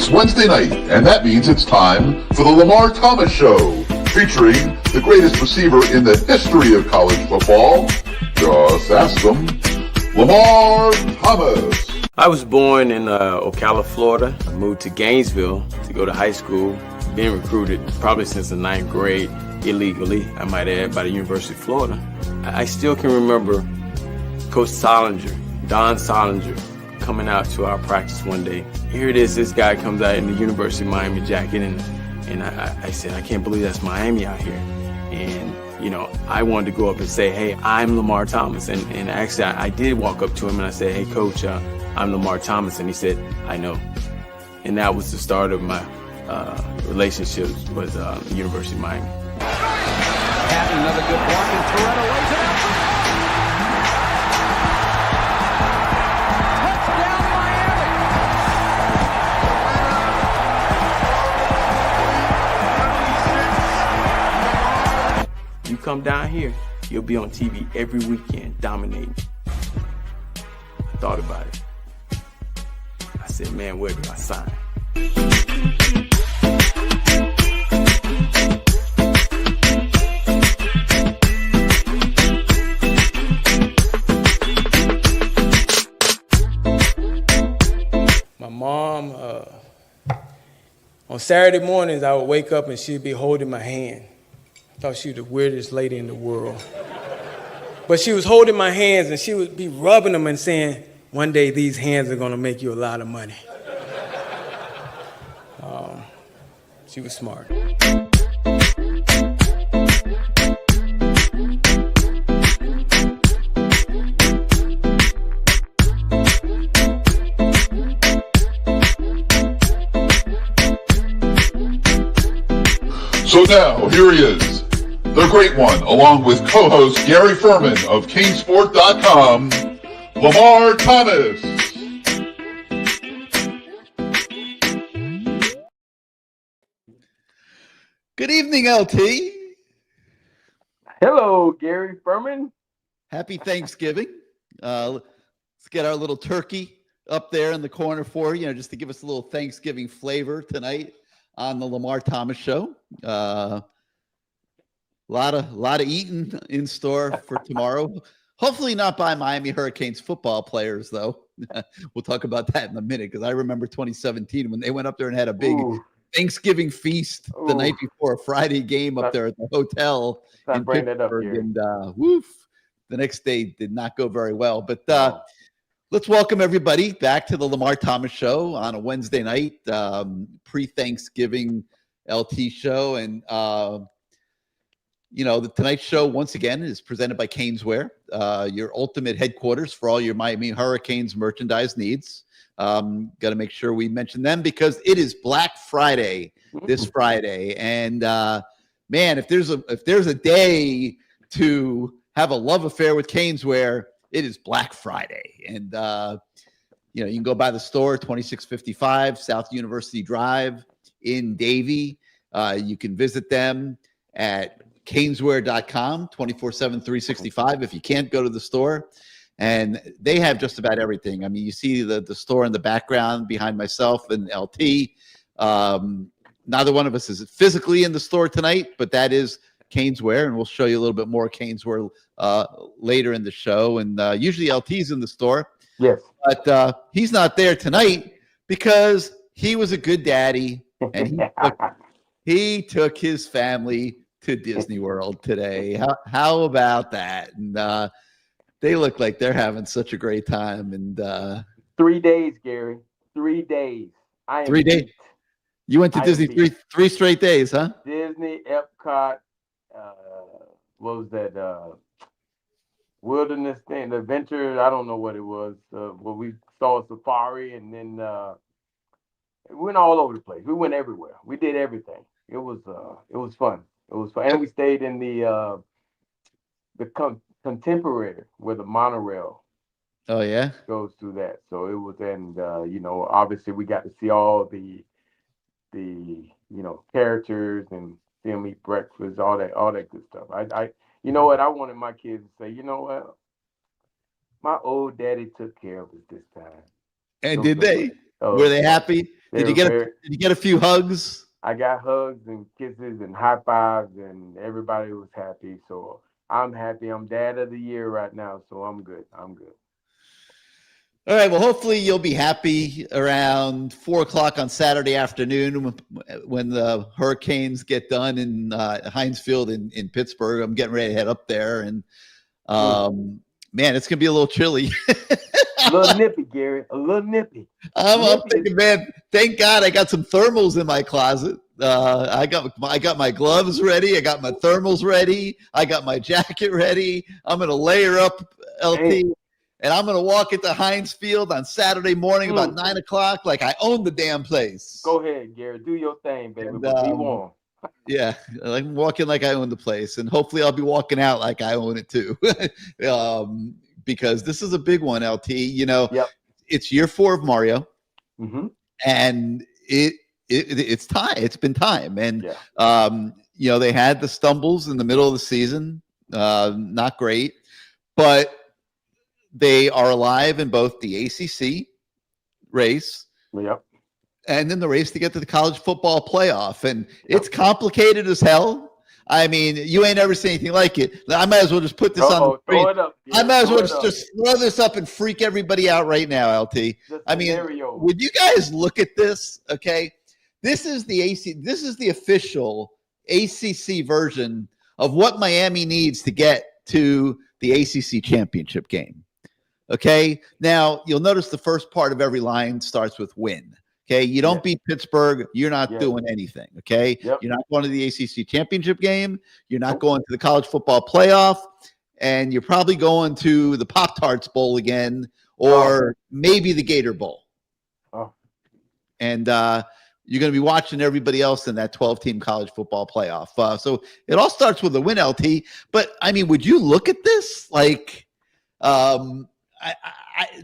It's Wednesday night, and that means it's time for the Lamar Thomas Show, featuring the greatest receiver in the history of college football. Just ask them, Lamar Thomas. I was born in Ocala, Florida. I moved to Gainesville to go to high school. Been recruited probably since the 9th grade, illegally, I might add, by the University of Florida. I still can remember Coach Solinger, Don Solinger, coming out to our practice one day. Here it is, this guy comes out in the University of Miami jacket, and I said, I can't believe that's Miami out here. And, you know, I wanted to go up and say, hey, I'm Lamar Thomas. And actually, I did walk up to him and I said, hey, Coach, I'm Lamar Thomas. And he said, I know. And that was the start of my relationships with the University of Miami. Patton, another good block, and Toretto lays it out. You come down here, you'll be on TV every weekend, dominating. I thought about it. I said, man, where do I sign? My mom, on Saturday mornings, I would wake up and she'd be holding my hand. I thought she was the weirdest lady in the world. But she was holding my hands and she would be rubbing them and saying, one day these hands are gonna make you a lot of money. She was smart. So now, here he is, the great one, along with co-host Gary Ferman of CaneSport.com, Lamar Thomas. Good evening, LT. Hello, Gary Ferman. Happy Thanksgiving. Let's get our little turkey up there in the corner for you, just to give us a little Thanksgiving flavor tonight on the Lamar Thomas Show. A lot of eating in store for tomorrow. Hopefully not by Miami Hurricanes football players, though. We'll talk about that in a minute, because I remember 2017 when they went up there and had a big Thanksgiving feast the night before a Friday game up there at the hotel in Pittsburgh, and the next day did not go very well. But let's welcome everybody back to the Lamar Thomas Show on a Wednesday night, pre-Thanksgiving LT show. And, the tonight's show, once again, is presented by Caneswear, your ultimate headquarters for all your Miami Hurricanes merchandise needs. Got to make sure we mention them because it is Black Friday this Friday. And, man, if there's a day to have a love affair with Caneswear, it is Black Friday. And, you can go by the store, 2655 South University Drive in Davie. You can visit them at caneswear.com, 24/7, 365. If you can't go to the store, and they have just about everything. I mean, you see the store in the background behind myself and LT. Neither one of us is physically in the store tonight, but that is Caneswear, and we'll show you a little bit more Caneswear later in the show. And usually LT's in the store. Yes. But he's not there tonight because he was a good daddy, and he took his family to Disney World today. How about that? And they look like they're having such a great time. And 3 days, Gary. 3 days. 3 days. You went to Disney three straight days, huh? Disney, Epcot. What was that? Wilderness thing, the adventure. I don't know what it was. Well, we saw a safari, and then we went all over the place. We went everywhere. We did everything. It was fun. It was fun, and we stayed in the Contemporary, where the monorail goes through that. So it was, and obviously we got to see all the characters and see them eat breakfast, all that good stuff. I you know what, I wanted my kids to say, you know what, my old daddy took care of us this time. And did they? Were they happy? Did you get a few hugs? I got hugs and kisses and high fives, and everybody was happy. So I'm happy. I'm dad of the year right now, so I'm good. I'm good. All right. Well, hopefully you'll be happy around 4:00 on Saturday afternoon when the Hurricanes get done in Heinz Field in Pittsburgh. I'm getting ready to head up there, and man, it's gonna be a little chilly. A little nippy, Gary. A little nippy. I'm thinking, man, thank God I got some thermals in my closet. I got my gloves ready. I got my thermals ready. I got my jacket ready. I'm gonna layer up, LT. And I'm going to walk into Heinz Field on Saturday morning about 9 o'clock like I own the damn place. Go ahead, Gary. Do your thing, baby. But be warm. Yeah, I'm walking like I own the place. And hopefully I'll be walking out like I own it too. Because this is a big one, LT. You know, It's year 4 of Mario. Mm-hmm. And it's time. It's been time. And, you know, they had the stumbles in the middle of the season. Not great. But they are alive in both the ACC race and in the race to get to the college football playoff. And it's complicated as hell. I mean, you ain't ever seen anything like it. I might as well just put this on the screen. I might as well just throw this up and freak everybody out right now, LT. I mean, would you guys look at this? Okay. This is the official ACC version of what Miami needs to get to the ACC championship game. Okay. Now you'll notice the first part of every line starts with win. Okay. You don't beat Pittsburgh. You're not doing anything. Okay. You're not going to the ACC championship game. You're not going to the college football playoff. And you're probably going to the Pop-Tarts Bowl again, or maybe the Gator Bowl. And you're going to be watching everybody else in that 12-team college football playoff. So it all starts with a win, LT. But I mean, would you look at this like,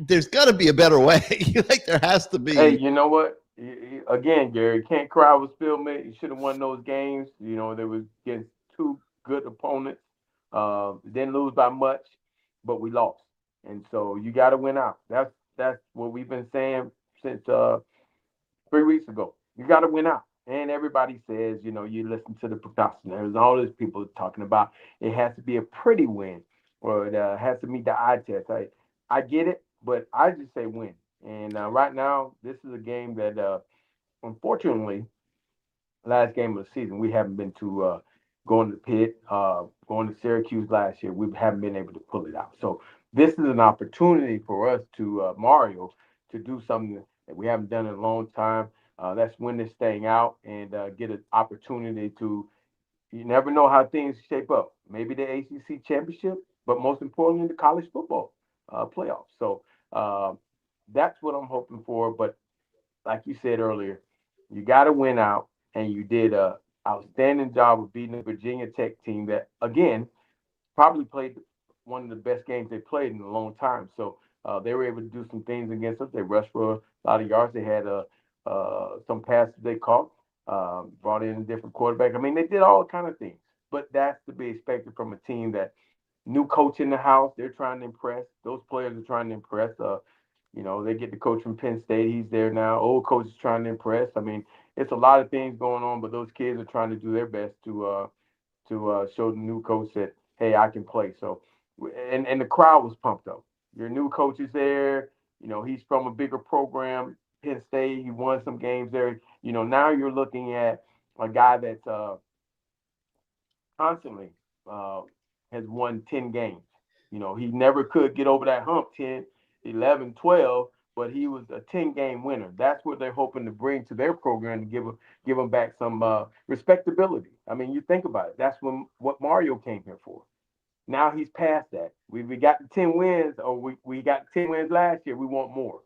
there's got to be a better way. Like there has to be. Hey, you know what? Again, Gary, can't cry with spilled milk. You should have won those games. You know, they were against 2 good opponents. Didn't lose by much, but we lost. And so you got to win out. That's what we've been saying since 3 weeks ago. You got to win out. And everybody says, you know, you listen to the procrastinators, all these people talking about it has to be a pretty win, or it has to meet the eye test. I get it, but I just say win. And right now, this is a game that, unfortunately, last game of the season, we haven't been to going to Pitt, going to Syracuse last year. We haven't been able to pull it out. So this is an opportunity for us to, Mario, to do something that we haven't done in a long time. Let's win this thing out and get an opportunity to, you never know how things shape up. Maybe the ACC championship, but most importantly, the college football playoffs. So that's what I'm hoping for. But like you said earlier, you got to win out, and you did an outstanding job of beating the Virginia Tech team that, again, probably played one of the best games they played in a long time. So they were able to do some things against us. They rushed for a lot of yards. They had some passes they caught, brought in a different quarterback. I mean, they did all kind of things. But that's to be expected from a team that new coach in the house. They're trying to impress. Those players are trying to impress. You know, they get the coach from Penn State. He's there now. Old coach is trying to impress. I mean, it's a lot of things going on, but those kids are trying to do their best to show the new coach that, hey, I can play. So, and the crowd was pumped up. Your new coach is there. You know, he's from a bigger program, Penn State. He won some games there. You know, now you're looking at a guy that's constantly has won 10 games. You know, he never could get over that hump 10, 11, 12, but he was a 10-game winner. That's what they're hoping to bring to their program to give them back some respectability. I mean, you think about it. That's what Mario came here for. Now he's past that. We got the 10 wins, or we got 10 wins last year. We want more.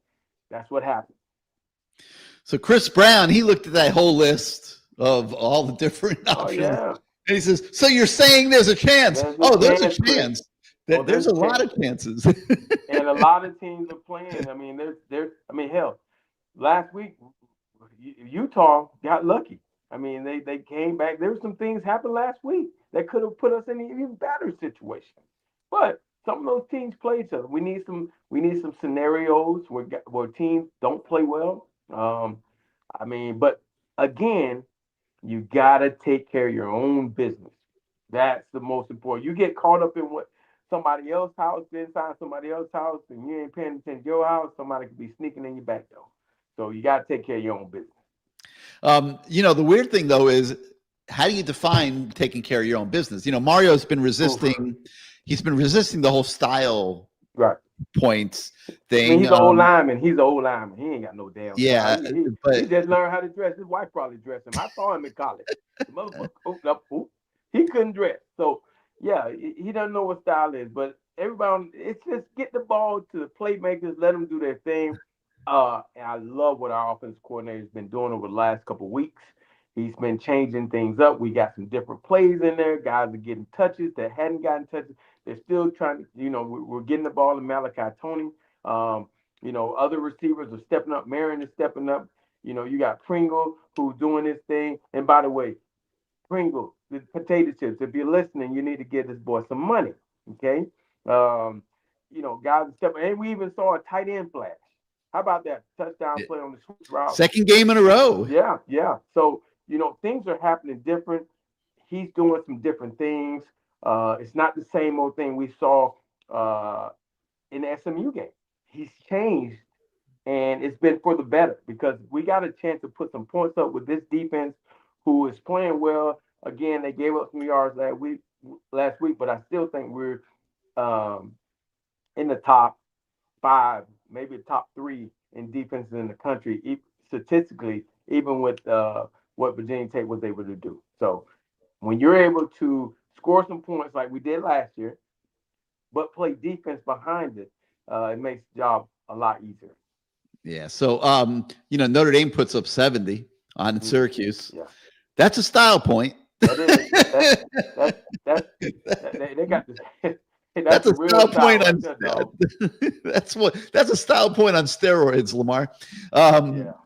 That's what happened. So Chris Brown, he looked at that whole list of all the different options. Yeah. And he says, so you're saying there's a chance? There's a chance. There's a lot of chances. And a lot of teams are playing. I mean, hell, last week, Utah got lucky. I mean, they came back. There were some things happened last week that could have put us in an even better situation. But some of those teams play each other. We need some scenarios where teams don't play well. I mean, but again, you gotta take care of your own business. That's the most important. You get caught up in what somebody else's house, inside somebody else's house, and you ain't paying attention to your house. Somebody could be sneaking in your back door. So you gotta take care of your own business. The weird thing though is, how do you define taking care of your own business? Mario's been resisting. He's been resisting the whole style Right. points thing. I mean, he's an old lineman. He's an old lineman. He ain't got no damn Yeah, style. He just learned how to dress. His wife probably dressed him. I saw him in college. The motherfucker, he couldn't dress. So yeah, he doesn't know what style is. But everybody, it's just get the ball to the playmakers, let them do their thing. And I love what our offensive coordinator has been doing over the last couple of weeks. He's been changing things up. We got some different plays in there. Guys are getting touches that hadn't gotten touches. They're still trying to, we're getting the ball to Malachi Tony. Other receivers are stepping up. Marion is stepping up. You got Pringle who's doing his thing. And by the way, Pringle, the potato chips, if you're listening, you need to give this boy some money. Okay. Guys are stepping. And we even saw a tight end flash. How about that touchdown play on the switch route? Second game in a row. Yeah. So, things are happening different. He's doing some different things. It's not the same old thing we saw in the SMU game. He's changed, and it's been for the better because we got a chance to put some points up with this defense who is playing well. Again, they gave up some yards last week, but I still think we're in the top 5, maybe the top 3 in defenses in the country, statistically, even with what Virginia Tech was able to do. So when you're able to score some points like we did last year, but play defense behind it, it makes the job a lot easier. Yeah. So, Notre Dame puts up 70 on Syracuse. Yeah. That's a style point. That is. They got this. That's a style point on that's a style point on steroids, Lamar.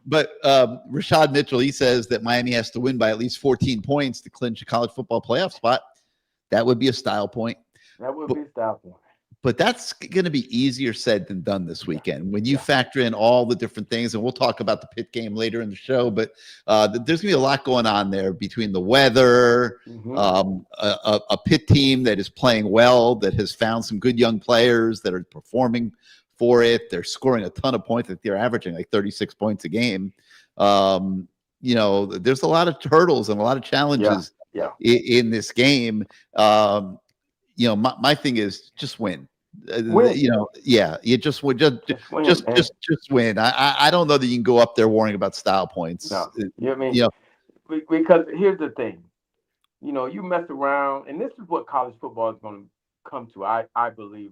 But Rashad Mitchell, he says that Miami has to win by at least 14 points to clinch a college football playoff spot. That would be a style point. That would be a style point. But that's going to be easier said than done this weekend when you factor in all the different things. And we'll talk about the Pitt game later in the show. But there's going to be a lot going on there between the weather, a Pitt team that is playing well, that has found some good young players that are performing for it. They're scoring a ton of points. They're averaging like 36 points a game. There's a lot of hurdles and a lot of challenges in this game. My thing is just win. You just win. Just win. I don't know that you can go up there worrying about style points. No, because here's the thing. You mess around, and this is what college football is going to come to. I believe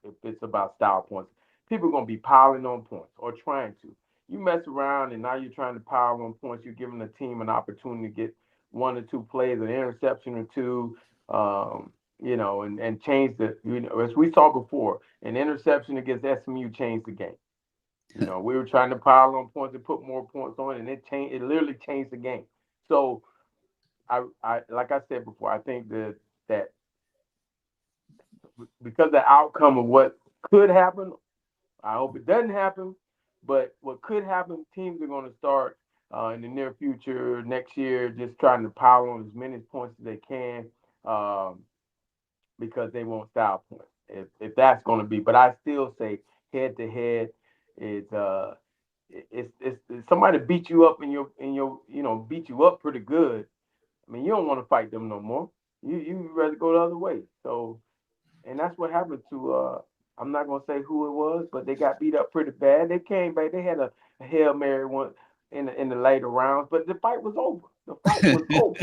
if it's about style points, people are going to be piling on points or trying to. You mess around, and now you're trying to pile on points. You're giving the team an opportunity to get 1 or 2 plays, an interception or 2. And change as we saw before, an interception against SMU changed the game. We were trying to pile on points and put more points on, and it literally changed the game. So, I like I said before, I think that because the outcome of what could happen, I hope it doesn't happen, but what could happen, teams are going to start in the near future, next year, just trying to pile on as many points as they can. Because they want style points, if that's going to be. But I still say head to head, it's somebody beat you up in your beat you up pretty good. I mean, you don't want to fight them no more. You rather go the other way. So, and that's what happened to I'm not going to say who it was, but they got beat up pretty bad. They came back. They had a Hail Mary one in the later rounds, but the fight was over. The fight was over.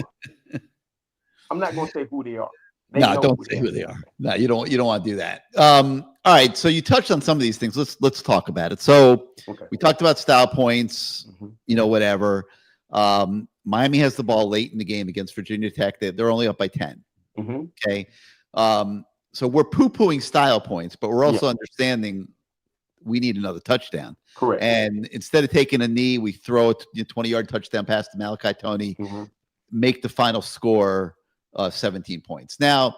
I'm not going to say who they are. Don't say who they are. No, you don't want to do that. All right. So you touched on some of these things. Let's talk about it. So we talked about style points, whatever. Miami has the ball late in the game against Virginia Tech. They're only up by 10. Okay. So we're poo-pooing style points, but we're also understanding we need another touchdown. Correct. And instead of taking a knee, we throw a 20-yard touchdown pass to Malachi Tony, make the final score 17 points. Now,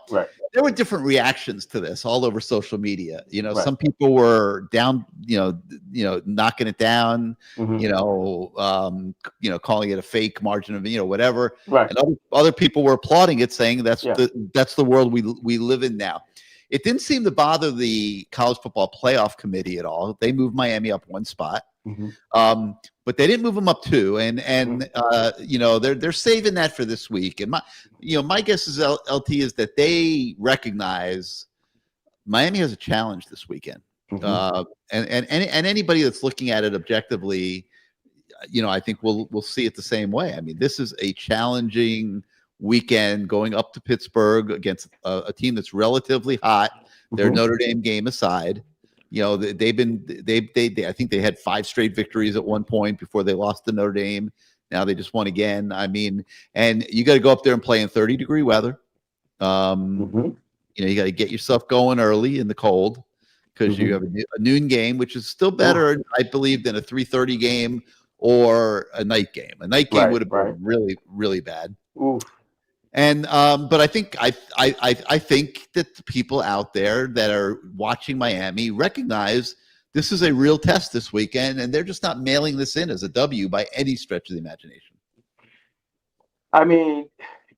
there were different reactions to this all over social media. Right. Some people were down, knocking it down, calling it a fake margin of, whatever. Right. And other people were applauding it, saying that's Yeah. the world we live in now. It didn't seem to bother the college football playoff committee at all. They moved Miami up one spot. But they didn't move them up two, and they're saving that for this week. And my guess is LT is that they recognize Miami has a challenge this weekend, and anybody that's looking at it objectively, I think we'll see it the same way. I mean, this is a challenging weekend going up to Pittsburgh against a team that's relatively hot. Their Notre Dame game aside. I think they had 5 straight victories at one point before they lost to Notre Dame. Now they just won again. I mean, and you got to go up there and play in 30-degree weather. You got to get yourself going early in the cold because you have a noon game, which is still better, I believe, than a 3:30 game or a night game. A night game would have been really, really bad. Oof. And but I think that the people out there that are watching Miami recognize this is a real test this weekend, and they're just not mailing this in as a W by any stretch of the imagination. I mean,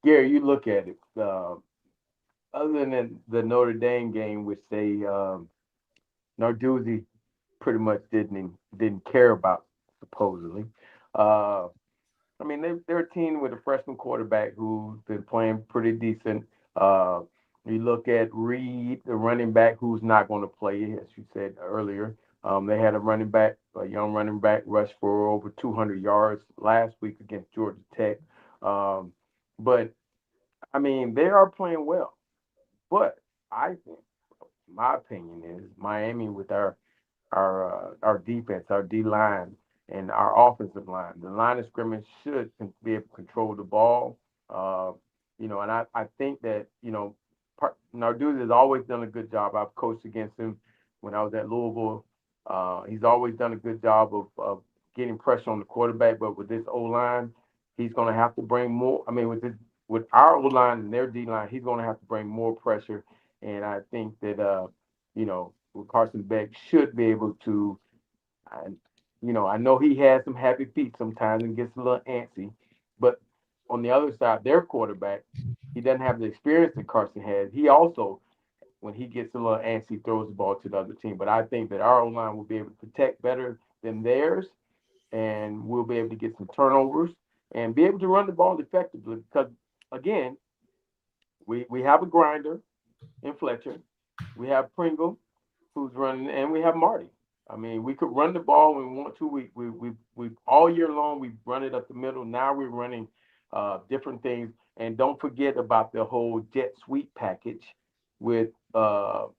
Gary, you look at it. Other than the Notre Dame game, which they Narduzzi pretty much didn't care about supposedly. I mean, they're a team with a freshman quarterback who's been playing pretty decent. You look at Reed, the running back, who's not going to play, as you said earlier. They had a young running back, rush for over 200 yards last week against Georgia Tech. But, I mean, they are playing well. But I think, my opinion is, Miami with our defense, our D-line, and our offensive line. The line of scrimmage should be able to control the ball. And I think that, Narduzzi has always done a good job. I've coached against him when I was at Louisville. He's always done a good job of getting pressure on the quarterback. But with this O-line, he's going to have to bring more. I mean, with our O-line and their D-line, he's going to have to bring more pressure. And I think that, Carson Beck should be able to I know he has some happy feet sometimes and gets a little antsy, but on the other side, their quarterback, he doesn't have the experience that Carson has. He also, when he gets a little antsy, throws the ball to the other team. But I think that our O-line will be able to protect better than theirs, and we'll be able to get some turnovers and be able to run the ball effectively. Because, again, we have a grinder in Fletcher. We have Pringle, who's running, and we have Marty. I mean, we could run the ball when we want to. We all year long we've run it up the middle. Now we're running different things, and don't forget about the whole jet sweep package with our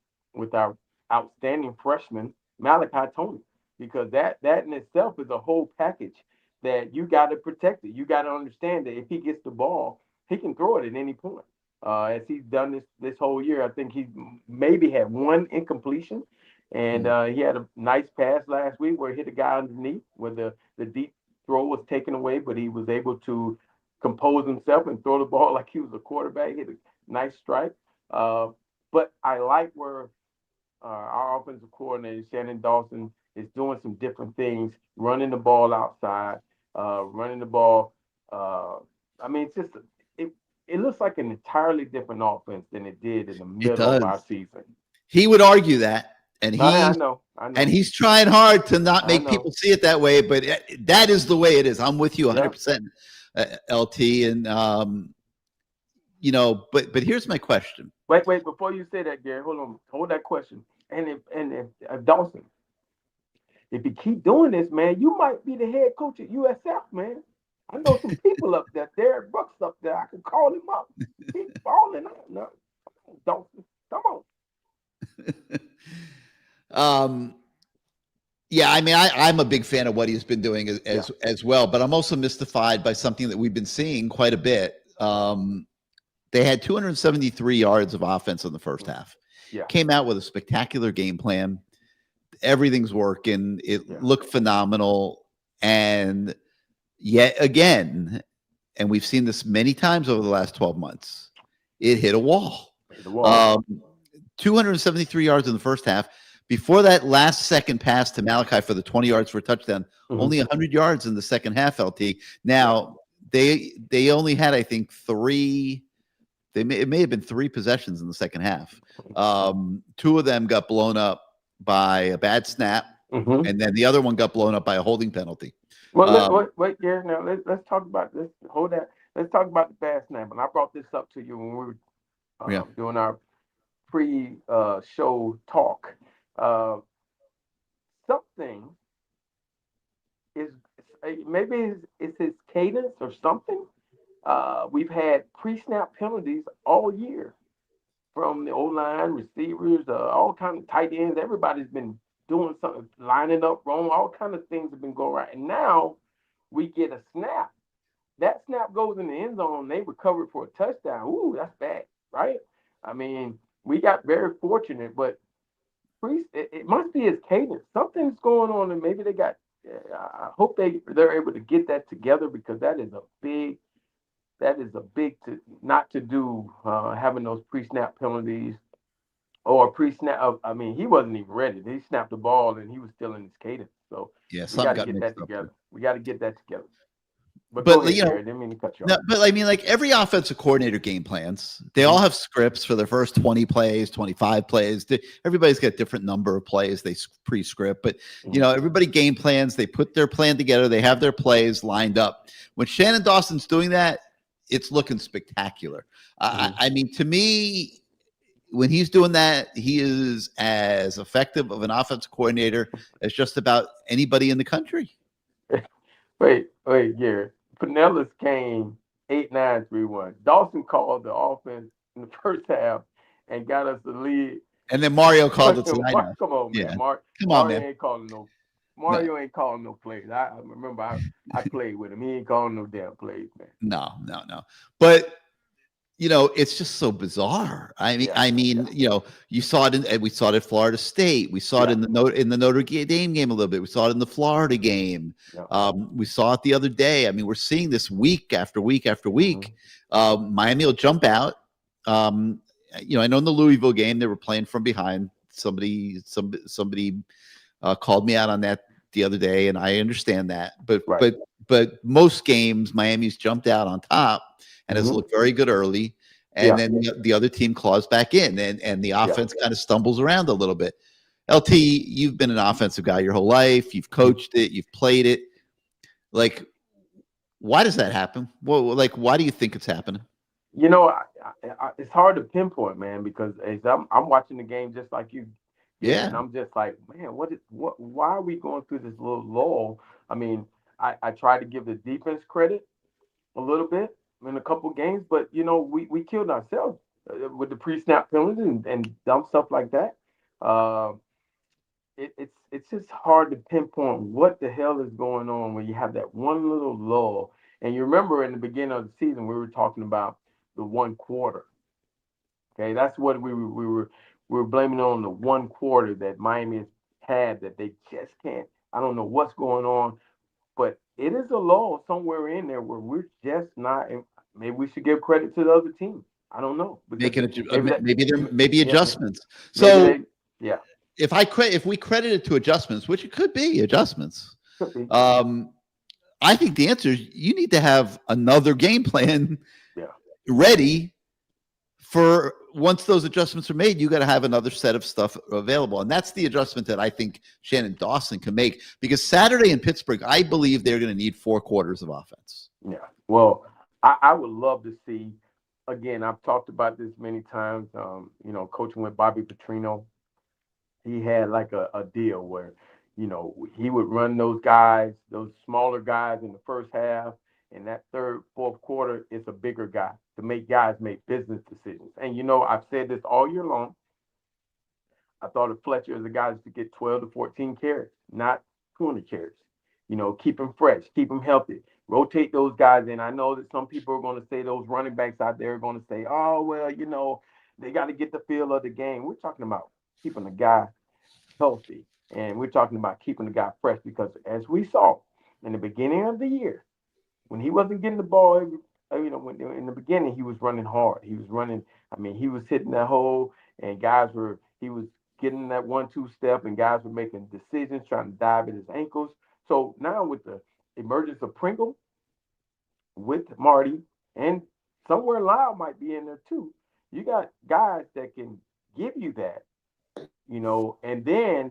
outstanding freshman Malachi Tony, because that in itself is a whole package that you got to protect it. You got to understand that if he gets the ball, he can throw it at any point. As he's done this whole year, I think he maybe had one incompletion. And he had a nice pass last week where he hit a guy underneath where the deep throw was taken away, but he was able to compose himself and throw the ball like he was a quarterback, hit a nice strike. But I like where our offensive coordinator, Shannon Dawson, is doing some different things, running the ball outside, running the ball. I mean, it's just it looks like an entirely different offense than it did in the middle of our season. He would argue that. And I know. And he's trying hard to not make people see it that way, but that is the way it is. I'm with you 100%, LT. And but here's my question. Wait, before you say that, Gary, hold that question. And if Dawson, if you keep doing this, man, you might be the head coach at USF, man. I know some people up there, Derek Brooks up there. I can call him up. He's balling out. No, Dawson, come on. Yeah, I mean, I'm a big fan of what he's been doing as well, but I'm also mystified by something that we've been seeing quite a bit. They had 273 yards of offense in the first half. Yeah. Came out with a spectacular game plan. Everything's working. It looked phenomenal. And yet again, and we've seen this many times over the last 12 months, it hit a wall. The wall. 273 yards in the first half. Before that last second pass to Malachi for the 20 yards for a touchdown, only 100 yards in the second half, LT. Now, they only had, I think, it may have been 3 possessions in the second half. 2 of them got blown up by a bad snap, and then the other one got blown up by a holding penalty. Well, wait, Gary. Now let's talk about this. Hold that. Let's talk about the bad snap. And I brought this up to you when we were doing our pre-show talk. Something is maybe it's his cadence or something. We've had pre-snap penalties all year from the O-line, receivers, all kinds of tight ends. Everybody's been doing something, lining up wrong. All kinds of things have been going right. And now we get a snap. That snap goes in the end zone. They recover for a touchdown. Ooh, that's bad, right? I mean, we got very fortunate, but it must be his cadence. Something's going on, and maybe they got. I hope they're able to get that together, because that is a big not to do, having those pre-snap penalties or pre-snap. I mean, he wasn't even ready. They snapped the ball and he was still in his cadence. So we got to get that together. We got to get that together. But go ahead, Gary. I didn't mean to cut you off. No, but I mean, like every offensive coordinator game plans, they all have scripts for their first 20 plays, 25 plays. Everybody's got a different number of plays they pre-script, but everybody game plans. They put their plan together. They have their plays lined up. When Shannon Dawson's doing that, it's looking spectacular. I mean, to me, when he's doing that, he is as effective of an offensive coordinator as just about anybody in the country. Wait, Gary. Pinellas came 8-9-3-1. Dawson called the offense in the first half and got us the lead. And then Mario called it to line. Come on, man. Mario ain't calling no. Mario ain't calling no plays. I remember I played with him. He ain't calling no damn plays, man. No. But it's just so bizarre. I mean, you saw it we saw it at Florida State. We saw it in the Notre Dame game a little bit. We saw it in the Florida game. We saw it the other day. I mean, we're seeing this week after week after week. Miami will jump out. I know in the Louisville game they were playing from behind. Somebody called me out on that the other day, and I understand that. But most games Miami's jumped out on top and has looked very good early, and then the other team claws back in, and the offense kind of stumbles around a little bit. LT, you've been an offensive guy your whole life. You've coached it. You've played it. Like, why does that happen? Well, like, why do you think it's happening? It's hard to pinpoint, man, because as I'm watching the game just like you. Yeah. And I'm just like, man, why are we going through this little lull? I mean, I try to give the defense credit a little bit in a couple games, but we killed ourselves with the pre-snap penalties and dumb stuff like that. It's just hard to pinpoint what the hell is going on when you have that one little lull. And you remember in the beginning of the season we were talking about the one quarter. Okay, that's what we were blaming on, the one quarter that Miami had that they just can't. I don't know what's going on, but it is a lull somewhere in there where we're just not. Maybe we should give credit to the other team. I don't know. Maybe adjustments. So if we credit it to adjustments, which it could be adjustments, I think the answer is you need to have another game plan ready for once those adjustments are made. You got to have another set of stuff available, and that's the adjustment that I think Shannon Dawson can make, because Saturday in Pittsburgh, I believe they're going to need 4 quarters of offense. Yeah, well, I would love to see. Again, I've talked about this many times. Coaching with Bobby Petrino, he had like a deal where, he would run those guys, those smaller guys in the first half, and that third, fourth quarter is a bigger guy to make guys make business decisions. And I've said this all year long. I thought of Fletcher as a guy to get 12 to 14 carries, not 20 carries. Keep him fresh, keep him healthy. Rotate those guys in. I know that some people are going to say, those running backs out there are going to say, oh, well, they got to get the feel of the game. We're talking about keeping the guy healthy, and we're talking about keeping the guy fresh, because as we saw in the beginning of the year, when he wasn't getting the ball when in the beginning he was running hard. He was running. I mean, he was hitting that hole, and he was getting that 1-2 step, and guys were making decisions, trying to dive at his ankles. So now with the emergence of Pringle, with Marty, and somewhere Lyle might be in there too. You got guys that can give you that, and then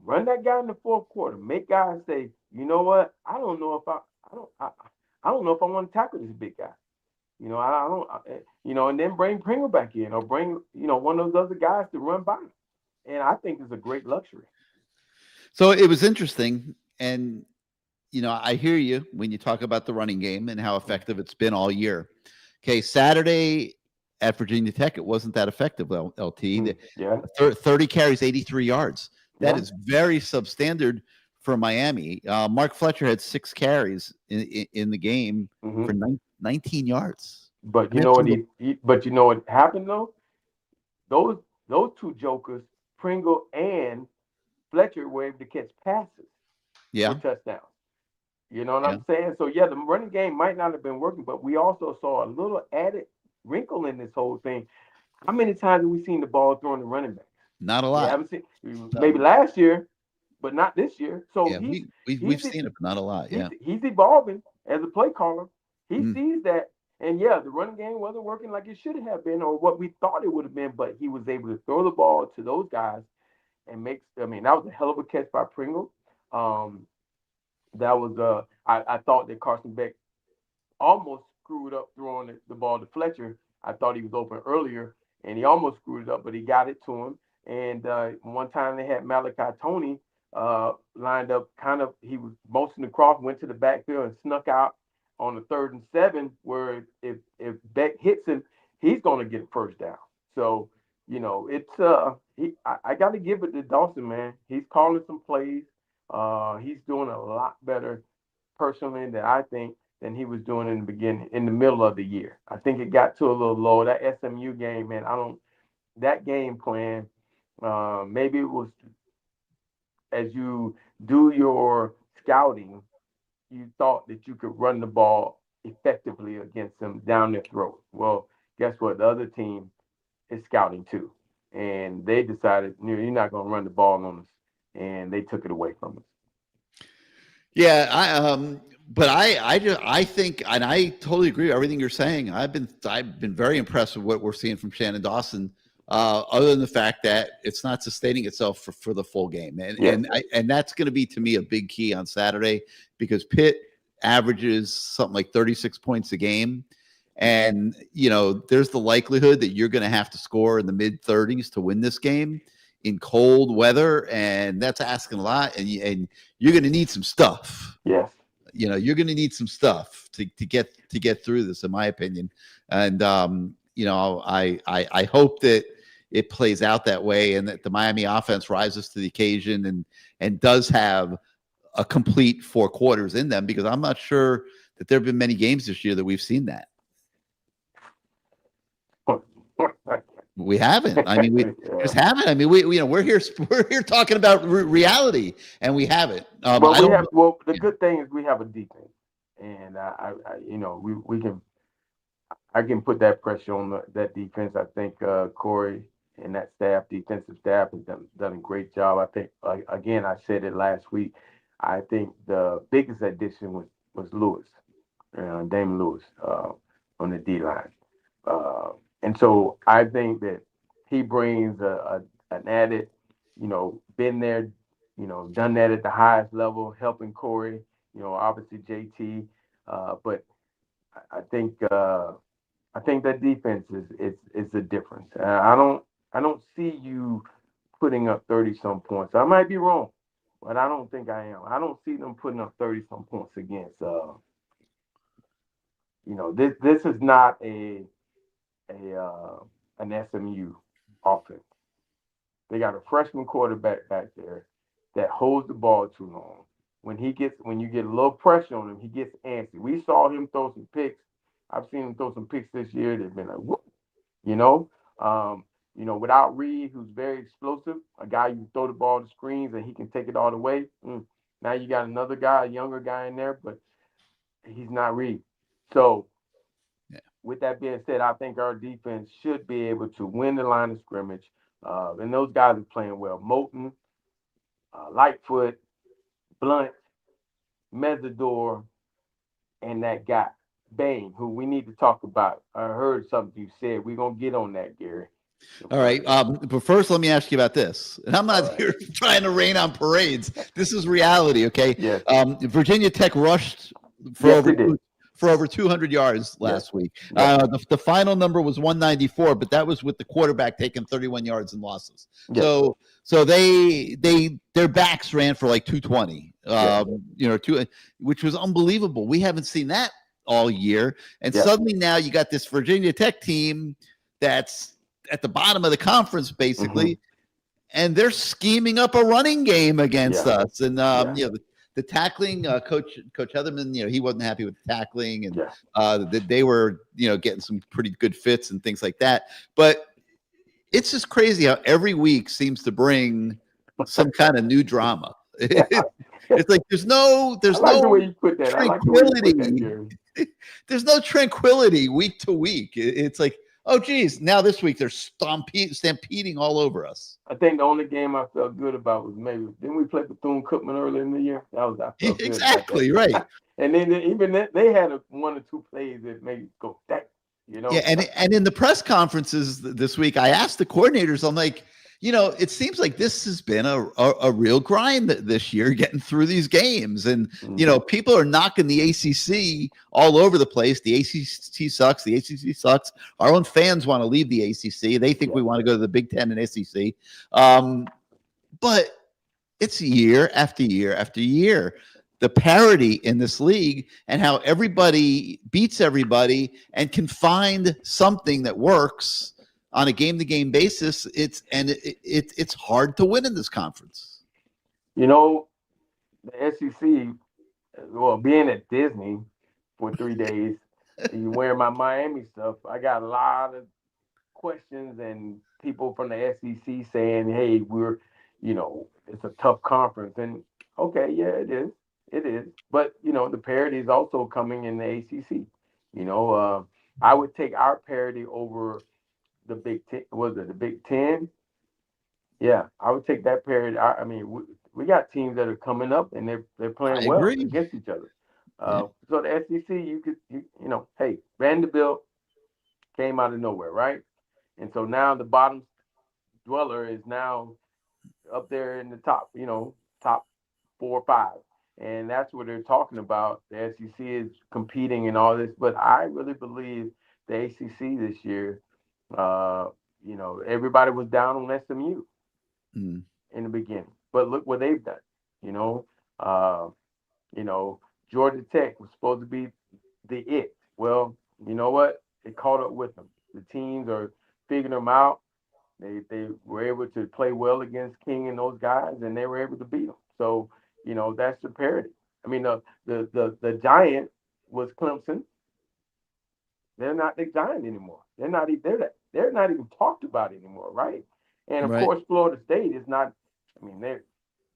run that guy in the fourth quarter. Make guys say, you know what? I don't know if I want to tackle this big guy. I don't, and then bring Pringle back in, or bring one of those other guys to run by. And I think it's a great luxury. So it was interesting, and I hear you when you talk about the running game and how effective it's been all year. Okay, Saturday at Virginia Tech, it wasn't that effective, LT. Yeah. 30 carries, 83 yards. That Yeah. is very substandard for Miami. Mark Fletcher had 6 carries in the game for 19 yards. But you know what happened though? Those two jokers, Pringle and Fletcher, were able to catch passes for touchdowns. You know what I'm saying? So yeah, the running game might not have been working, but we also saw a little added wrinkle in this whole thing. How many times have we seen the ball thrown to running backs? Not a lot. We haven't seen, maybe last year, but not this year. So yeah, we've seen it, but not a lot. Yeah, he's evolving as a play caller. He sees that, and yeah, the running game wasn't working like it should have been, or what we thought it would have been. But he was able to throw the ball to those guys and make. I mean, that was a hell of a catch by Pringle. That was I thought that Carson Beck almost screwed up throwing the ball to Fletcher. I thought he was open earlier, and he almost screwed it up, but he got it to him. And one time they had Malachi Tony lined up, he was motioning across, went to the backfield and snuck out on the 3rd and 7, where if Beck hits him, he's going to get a first down. So, it's I got to give it to Dawson, man. He's calling some plays. He's doing a lot better personally than he was doing in the middle of the year. I think it got to a little low. That SMU game, man, that game plan, maybe it was as you do your scouting, you thought that you could run the ball effectively against them down their throat. Well, guess what? The other team is scouting too. And they decided, you're not going to run the ball on us. And they took it away from us. Yeah, I think, and I totally agree with everything you're saying. I've been very impressed with what we're seeing from Shannon Dawson. Other than the fact that it's not sustaining itself for the full game, and that's going to be, to me, a big key on Saturday, because Pitt averages something like 36 points a game, and there's the likelihood that you're going to have to score in the mid-30s to win this game in cold weather, and that's asking a lot, and you're going to need some stuff. Yes. You're going to need some stuff to get through this, in my opinion. And I hope that it plays out that way, and that the Miami offense rises to the occasion and does have a complete 4 quarters in them, because I'm not sure that there have been many games this year that we've seen that. We haven't. I mean, we just haven't. I mean, we're here talking about reality, and we haven't. The good thing is we have a defense, and I can put that pressure on that defense. I think Corey and that defensive staff, has done a great job. I think, again, I said it last week, I think the biggest addition was Lewis, Damon Lewis, on the D line. And so I think that he brings an added, been there, done that at the highest level, helping Corey, obviously JT. But I think that defense is the difference. I don't see you putting up 30-some points. I might be wrong, but I don't think I am. I don't see them putting up 30-some points against. This is not an SMU offense. They got a freshman quarterback back there that holds the ball too long. When you get a little pressure on him, he gets antsy. We saw him throw some picks. I've seen him throw some picks this year. They've been like, whoop. Without Reed, who's very explosive, a guy you throw the ball to screens and he can take it all the way. Now you got another guy, a younger guy in there, but he's not Reed. So with that being said, I think our defense should be able to win the line of scrimmage. And those guys are playing well. Moulton, Lightfoot, Blunt, Mesidor, and that guy, Bain, who we need to talk about. I heard something you said. We're going to get on that, Gary. All right. But first, let me ask you about this. And I'm not here trying to rain on parades. This is reality, okay? Yes. Virginia Tech rushed for over 200 yards last week. The final number was 194, but that was with the quarterback taking 31 yards in losses. Yes. So their backs ran for like 220, which was unbelievable. We haven't seen that all year. And suddenly now you got this Virginia Tech team that's at the bottom of the conference, basically, and they're scheming up a running game against us. And the tackling, Coach Heatherman, he wasn't happy with the tackling, and they were, getting some pretty good fits and things like that. But it's just crazy how every week seems to bring some kind of new drama. It's like there's no tranquility. There's no tranquility week to week. It's like, oh, geez, now this week they're stampeding all over us. I think the only game I felt good about was didn't we play Bethune-Cookman earlier in the year? I felt exactly good right. And then they had one or two plays that made you go, that, Yeah, and in the press conferences this week, I asked the coordinators, I'm like, it seems like this has been a real grind this year getting through these games. And, people are knocking the ACC all over the place. The ACC sucks. The ACC sucks. Our own fans want to leave the ACC. They think we want to go to the Big Ten and SEC. But it's year after year after year. The parity in this league and how everybody beats everybody and can find something that works on a game-to-game basis. It's hard to win in this conference. The SEC, being at Disney for 3 days, you wearing my Miami stuff, I got a lot of questions and people from the SEC saying, hey, it's a tough conference. And okay, yeah, it is. It is. But, the parity is also coming in the ACC. I would take our parity over the Big Ten. Was it the Big Ten? Yeah, I would take that parity. I mean, we got teams that are coming up and they're playing well against each other. So the SEC, hey, Vanderbilt came out of nowhere, right? And so now the bottom dweller is now up there in the top, top 4 or 5. And that's what they're talking about. The SEC is competing and all this, but I really believe the ACC this year, everybody was down on SMU in the beginning, but look what they've done. Georgia Tech was supposed to be the it. Well, you know what? It caught up with them. The teams are figuring them out. They were able to play well against King and those guys, and they were able to beat them. So, that's the parity. I mean, the giant was Clemson. They're not the giant anymore. They're not even talked about anymore, right? And of course, Florida State is not. I mean,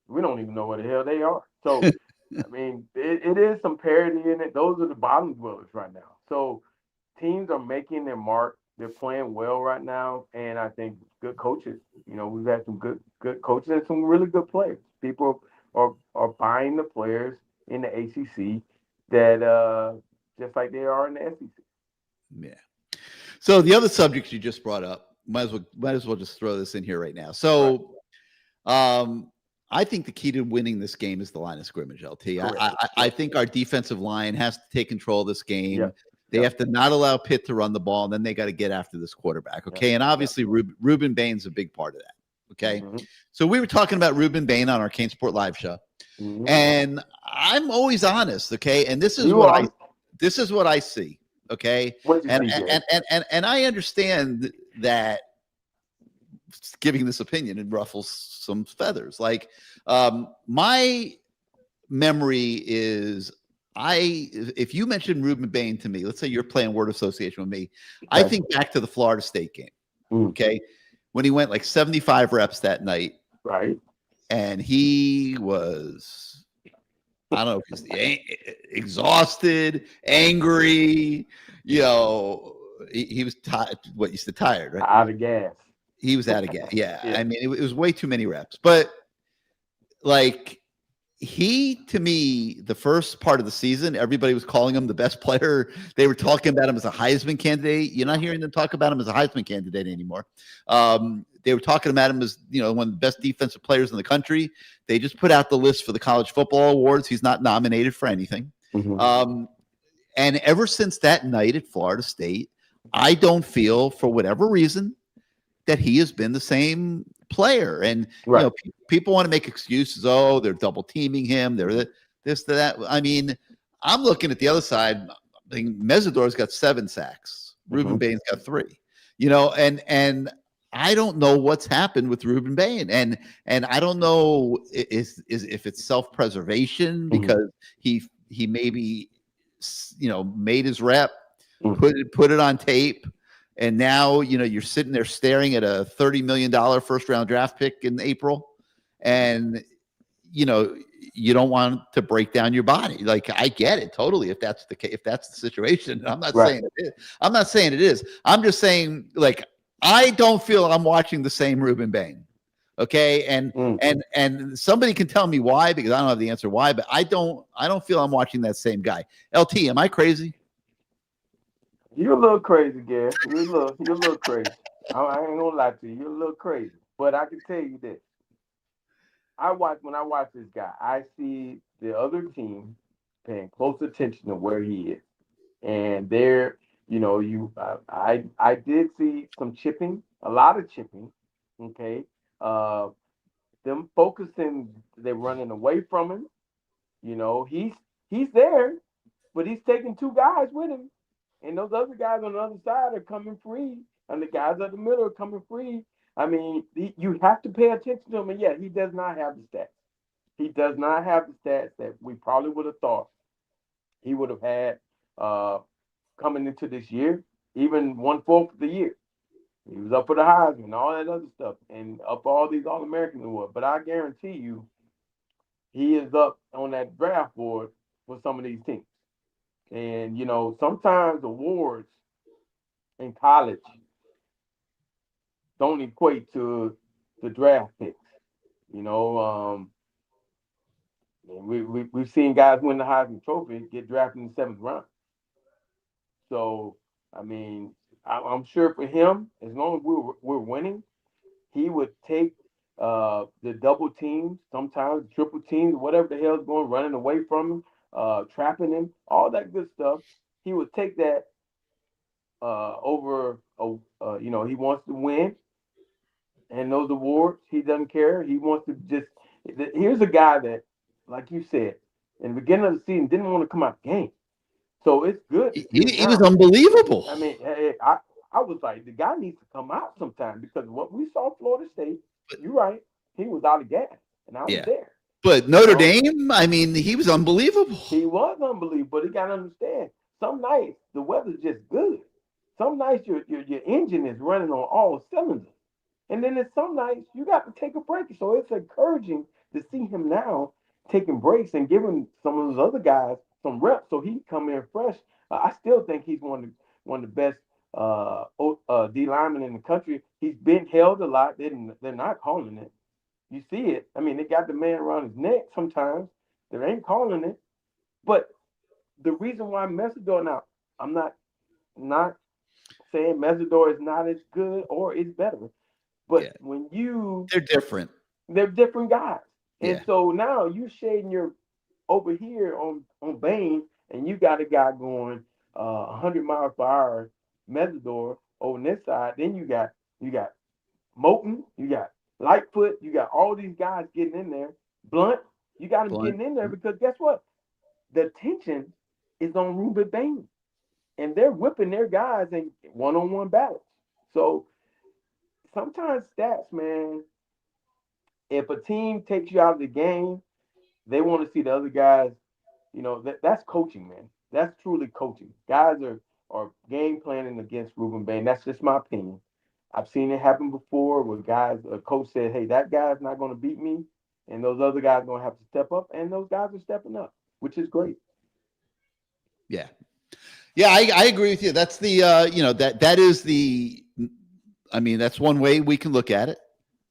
we don't even know what the hell they are. So, I mean, it is some parity in it. Those are the bottom dwellers right now. So, teams are making their mark. They're playing well right now, and I think good coaches. We've had some good coaches and some really good players. People are buying the players in the ACC that just like they are in the SEC. Yeah. So the other subjects you just brought up, might as well just throw this in here right now. So, I think the key to winning this game is the line of scrimmage. LT. I think our defensive line has to take control of this game. Yep. They have to not allow Pitt to run the ball, and then they got to get after this quarterback. Okay. And obviously Ruben Bain's a big part of that. Okay. So we were talking about Ruben Bain on our CaneSport live show, and I'm always honest. Okay. And this is what I see. Okay. And I understand that giving this opinion, it ruffles some feathers. Like, my memory is, if you mention Ruben Bain to me, let's say you're playing word association with me, I think back to the Florida State game. Okay. When he went like 75 reps that night. Right. And he was, I don't know, exhausted, angry, he was tired. What, you said tired, right? Out of gas. He was out of gas. Yeah. Yeah. I mean, it was way too many reps. But like, he, to me, the first part of the season, everybody was calling him the best player. They were talking about him as a Heisman candidate. You're not hearing them talk about him as a Heisman candidate anymore. They were talking about him as, one of the best defensive players in the country. They just put out the list for the college football awards. He's not nominated for anything. Mm-hmm. And ever since that night at Florida State, I don't feel, for whatever reason, that he has been the same player. And Right. people want to make excuses. Oh, they're double teaming him. They're this, that. I mean, I'm looking at the other side. I think Mesidor's got 7 sacks. Ruben Bain's got 3. And I don't know what's happened with Ruben Bain. And I don't know if it's self-preservation because he maybe made his rep, put it on tape. And now, you're sitting there staring at a $30 million first-round draft pick in April, and, you don't want to break down your body. Like, I get it totally if that's the case, if that's the situation. I'm not saying it is. I'm not saying it is. I'm just saying, like, I don't feel I'm watching the same Ruben Bain. Okay, and somebody can tell me why, because I don't have the answer why, but I don't feel I'm watching that same guy. LT, am I crazy? You're a little crazy, Gary. You're a little crazy. I ain't gonna lie to you. You're a little crazy. But I can tell you this. When I watch this guy, I see the other team paying close attention to where he is. And there, I did see some chipping, a lot of chipping. Okay. Them focusing, they're running away from him. He's there, but he's taking 2 guys with him. And those other guys on the other side are coming free, and the guys at the middle are coming free. I mean, you have to pay attention to him. And yeah, he does not have the stats. He does not have the stats that we probably would have thought he would have had coming into this year, even 1/4 of the year. He was up for the Heisman, all that other stuff, and up for all these All-American awards. But I guarantee you, he is up on that draft board for some of these teams. And, sometimes awards in college don't equate to the draft picks. We've seen guys win the Heisman Trophy get drafted in the 7th round. So, I mean, I'm sure for him, as long as we're winning, he would take the double teams, sometimes triple teams, whatever the hell's going, running away from him, trapping him, all that good stuff. He would take that over. He wants to win, and those awards, he doesn't care. He wants to just. Here's a guy that, like you said, in the beginning of the season, didn't want to come out the game. So it's good. He was unbelievable. I mean, I was like, the guy needs to come out sometime, because what we saw Florida State, you're right, he was out of gas, and I was there. But Notre Dame, I mean, he was unbelievable. He was unbelievable, but you got to understand, some nights the weather's just good. Some nights your engine is running on all cylinders. And then there's some nights you got to take a break. So it's encouraging to see him now taking breaks and giving some of those other guys some reps so he can come in fresh. I still think he's one of the best D linemen in the country. He's been held a lot. They're not calling it. You see it. I mean, they got the man around his neck sometimes. They ain't calling it. But the reason why Mesidor, now, I'm not saying Mesidor is not as good or is better. But when they're different. They're different guys. And so now you shading your over here on Bain, and you got a guy going 100 miles per hour, Mesidor on this side. Then you got Moten, you got Lightfoot, you got all these guys getting in there. Blunt, you got them getting in there, because guess what? The attention is on Ruben Bain, and they're whipping their guys in one-on-one battles. So sometimes stats, man, if a team takes you out of the game, they want to see the other guys. That's coaching, man. That's truly coaching. Guys are game planning against Ruben Bain. That's just my opinion. I've seen it happen before where a coach said, hey, that guy's not going to beat me, and those other guys are going to have to step up, and those guys are stepping up, which is great. Yeah. Yeah, I agree with you. That's the that is the. I mean, that's one way we can look at it,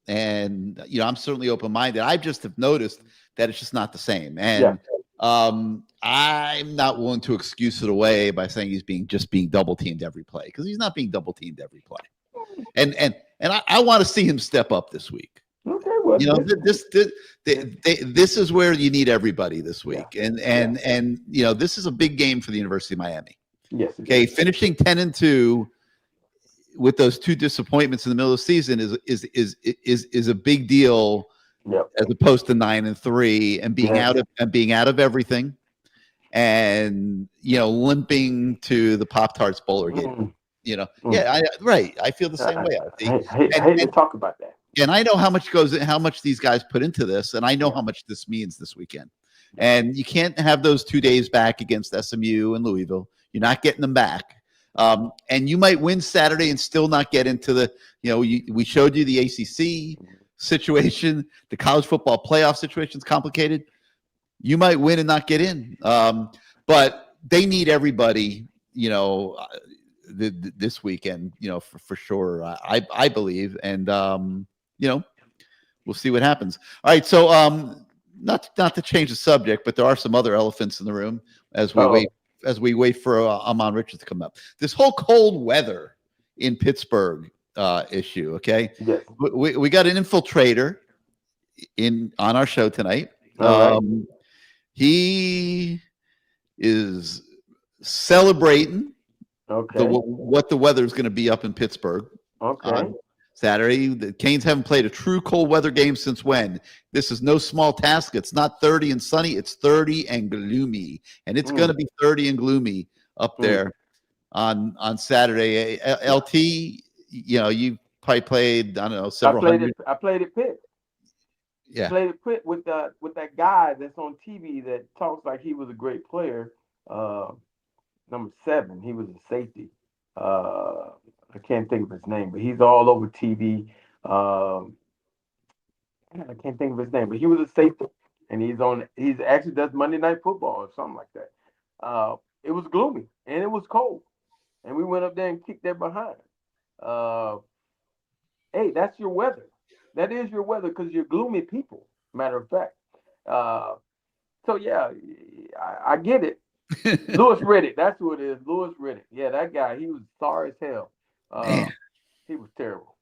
and I'm certainly open minded. I just have noticed that it's just not the same, and I'm not willing to excuse it away by saying he's being double teamed every play, because he's not being double teamed every play, and I want to see him step up this week. Okay, well, This is where you need everybody this week, and this is a big game for the University of Miami. Yes. Okay, finishing 10-2 with those two disappointments in the middle of the season is a big deal, as opposed to 9-3 and being out of everything, and limping to the Pop-Tarts Bowler game. I feel the same way. I hate to talk about that. And I know how much these guys put into this, and I know how much this means this weekend. And you can't have those 2 days back against SMU and Louisville. You're not getting them back. And you might win Saturday and still not get into the, we showed you the ACC situation, the college football playoff situation is complicated. You might win and not get in. But they need everybody, this weekend, for sure. I believe. And, we'll see what happens. All right. So, not to change the subject, but there are some other elephants in the room as we wait for Ahmmon Richards to come up. This whole cold weather in Pittsburgh issue. Okay. Yes. We got an infiltrator on our show tonight. Right. He is celebrating what the weather is going to be up in Pittsburgh. Okay. Saturday. The Canes haven't played a true cold weather game since when? This is no small task. It's not 30 and sunny. It's 30 and gloomy. And it's going to be 30 and gloomy up there on Saturday. LT, you probably played, I don't know, several hundred. I played at Pitt. Yeah. I played at Pitt with that guy that's on TV that talks like he was a great player. Number 7, he was a safety. I can't think of his name, but he's all over TV. I can't think of his name, but he was a safety, and he's actually does Monday Night Football or something like that. It was gloomy and it was cold, and we went up there and kicked their behind. Hey, that's your weather. That is your weather, because you're gloomy people. Matter of fact. So yeah, I get it. Louis Riddick, that's who it is. Louis Riddick. Yeah, that guy. He was sorry as hell. He was terrible.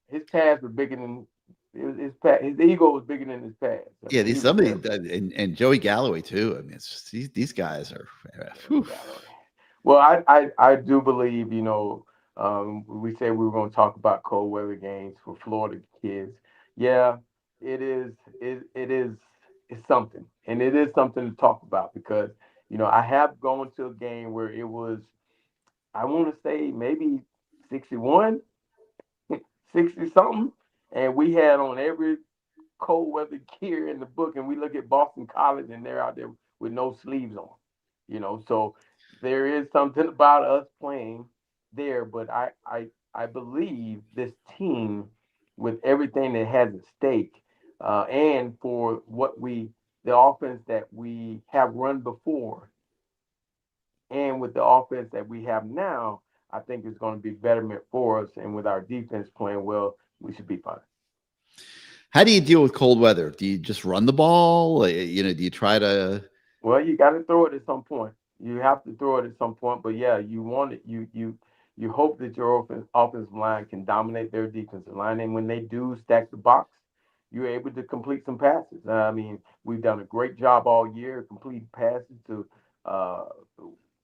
His pads were bigger than his ego was bigger than his pads. Yeah, and Joey Galloway too. I mean, it's just, these guys are. Well, I do believe, we said we were going to talk about cold weather games for Florida kids. Yeah, it's something, and it is something to talk about, because I have gone to a game where it was, I want to say maybe 61, 60 something. And we had on every cold weather gear in the book. And we look at Boston College, and they're out there with no sleeves on, so there is something about us playing there. But I believe this team, with everything that has at stake, and for the offense that we have run before, and with the offense that we have now, I think it's going to be betterment for us. And with our defense playing well, we should be fine. How do you deal with cold weather? Do you just run the ball? Do you try to? Well, you got to throw it at some point. You have to throw it at some point. But yeah, you want it. You hope that your offensive line can dominate their defensive line, and when they do stack the box, you're able to complete some passes. I mean, we've done a great job all year completing passes to.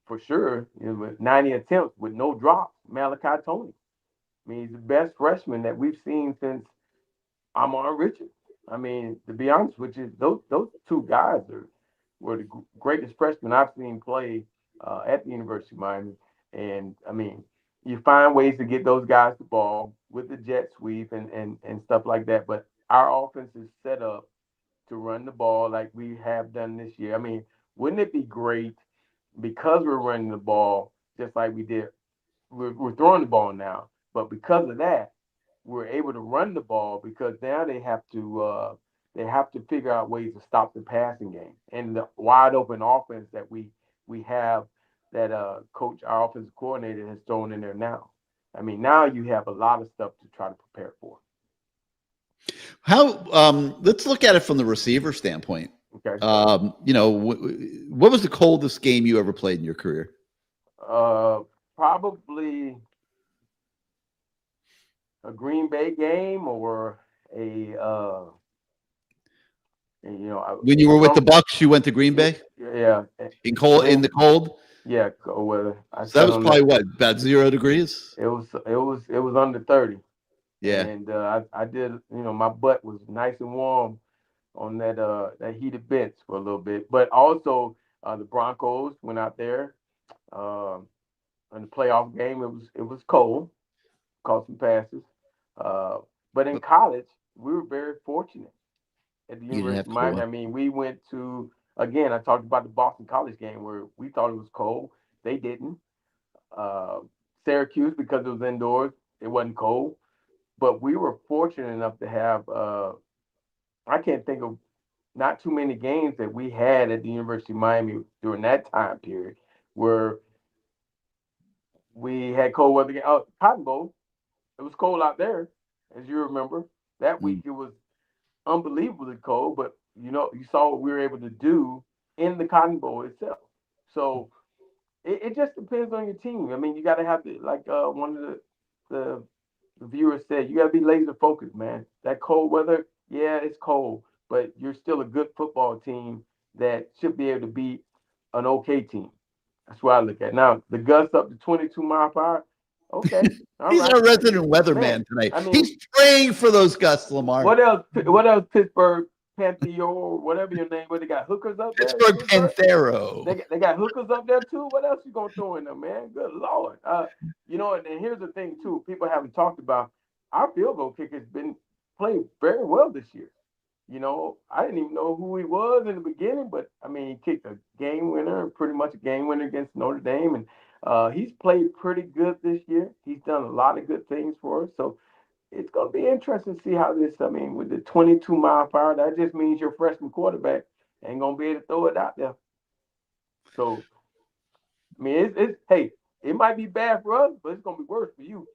For sure, with 90 attempts with no drops. Malachi Tony. I mean, he's the best freshman that we've seen since Ahmmon Richards. I mean, to be honest with you, those two guys were the greatest freshmen I've seen play at the University of Miami. And I mean, you find ways to get those guys the ball with the jet sweep and stuff like that. But our offense is set up to run the ball like we have done this year. I mean, wouldn't it be great? Because we're running the ball just like we did, we're throwing the ball now. But because of that, we're able to run the ball, because now they have to figure out ways to stop the passing game. And the wide open offense that we have that coach, our offensive coordinator, has thrown in there now. I mean, now you have a lot of stuff to try to prepare for. How let's look at it from the receiver standpoint. Okay. What was the coldest game you ever played in your career? Probably a Green Bay game or when you were with the Bucks, you went to Green Bay? Yeah. In the cold? Yeah, cold weather. So that was probably what, about 0 degrees? It was under 30. Yeah. And I did, my butt was nice and warm on that heated bench for a little bit. But also the Broncos went out there in the playoff game. It was cold, caught some passes. But in college, we were very fortunate at the University of Miami. I mean, we went to, again, I talked about the Boston College game where we thought it was cold. They didn't. Syracuse, because it was indoors, it wasn't cold. But we were fortunate enough to have, I can't think of not too many games that we had at the University of Miami during that time period where we had cold weather. Cotton Bowl, it was cold out there, as you remember. That week it was unbelievably cold, but you saw what we were able to do in the Cotton Bowl itself. So it just depends on your team. I mean, you got to have one of the viewers said, you got to be laser focused, man. That cold weather, yeah, it's cold, but you're still a good football team that should be able to beat an okay team. That's what I look at. Now, the gusts up to 22 miles per hour. Okay. He's our resident weatherman tonight. I mean, he's praying for those gusts, Lamar. What else, Pittsburgh Panthero, or whatever your name, but they got hookers up there. Pittsburgh Panthero. They got hookers up there too. What else you gonna throw in there, man? Good Lord. And here's the thing too, people haven't talked about, our field goal kicker's been playing very well this year. I didn't even know who he was in the beginning, but I mean, he kicked a game winner, pretty much a game winner against Notre Dame, and he's played pretty good this year. He's done a lot of good things for us, so it's going to be interesting to see how this, with the 22 mile per hour, that just means your freshman quarterback ain't going to be able to throw it out there. So, I mean, it might be bad for us, but it's going to be worse for you.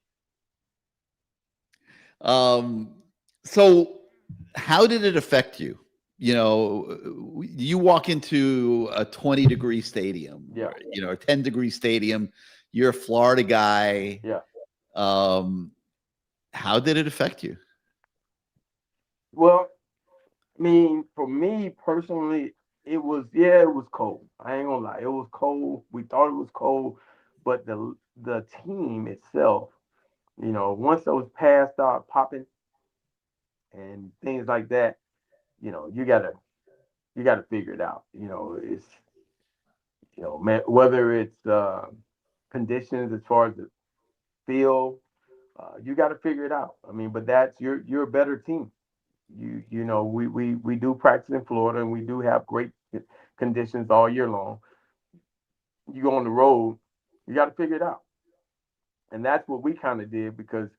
So how did it affect you? You walk into a 20-degree stadium, yeah, a 10-degree stadium. You're a Florida guy. Yeah. How did it affect you? Well, I mean, for me personally, it was cold. I ain't gonna lie, it was cold. We thought it was cold, but the team itself, once those pads start popping and things like that, you gotta figure it out. It's man, whether it's conditions as far as the field, you got to figure it out. I mean, but that's you're a better team. We do practice in Florida and we do have great conditions all year long. You go on the road, you got to figure it out, and that's what we kind of did, because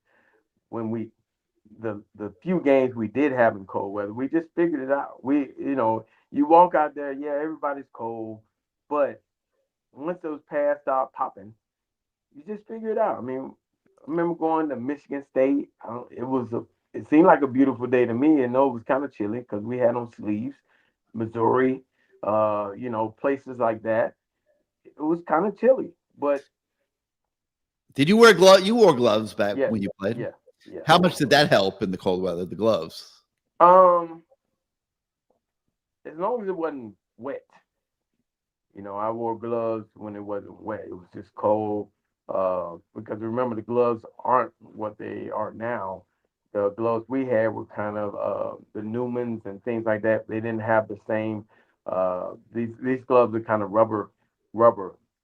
when the few games we did have in cold weather, we just figured it out. You walk out there, yeah, everybody's cold, but once those pads start popping, you just figure it out. I mean, I remember going to Michigan State. It seemed like a beautiful day to me, and it was kind of chilly because we had on sleeves. Missouri, places like that. It was kind of chilly, but did you wear gloves? You wore gloves back when you played. Yeah. How much did that help in the cold weather? The gloves. As long as it wasn't wet. I wore gloves when it wasn't wet. It was just cold. Because remember, the gloves aren't what they are now. The gloves we had were kind of the Newmans and things like that. They didn't have the same. These gloves are kind of rubber,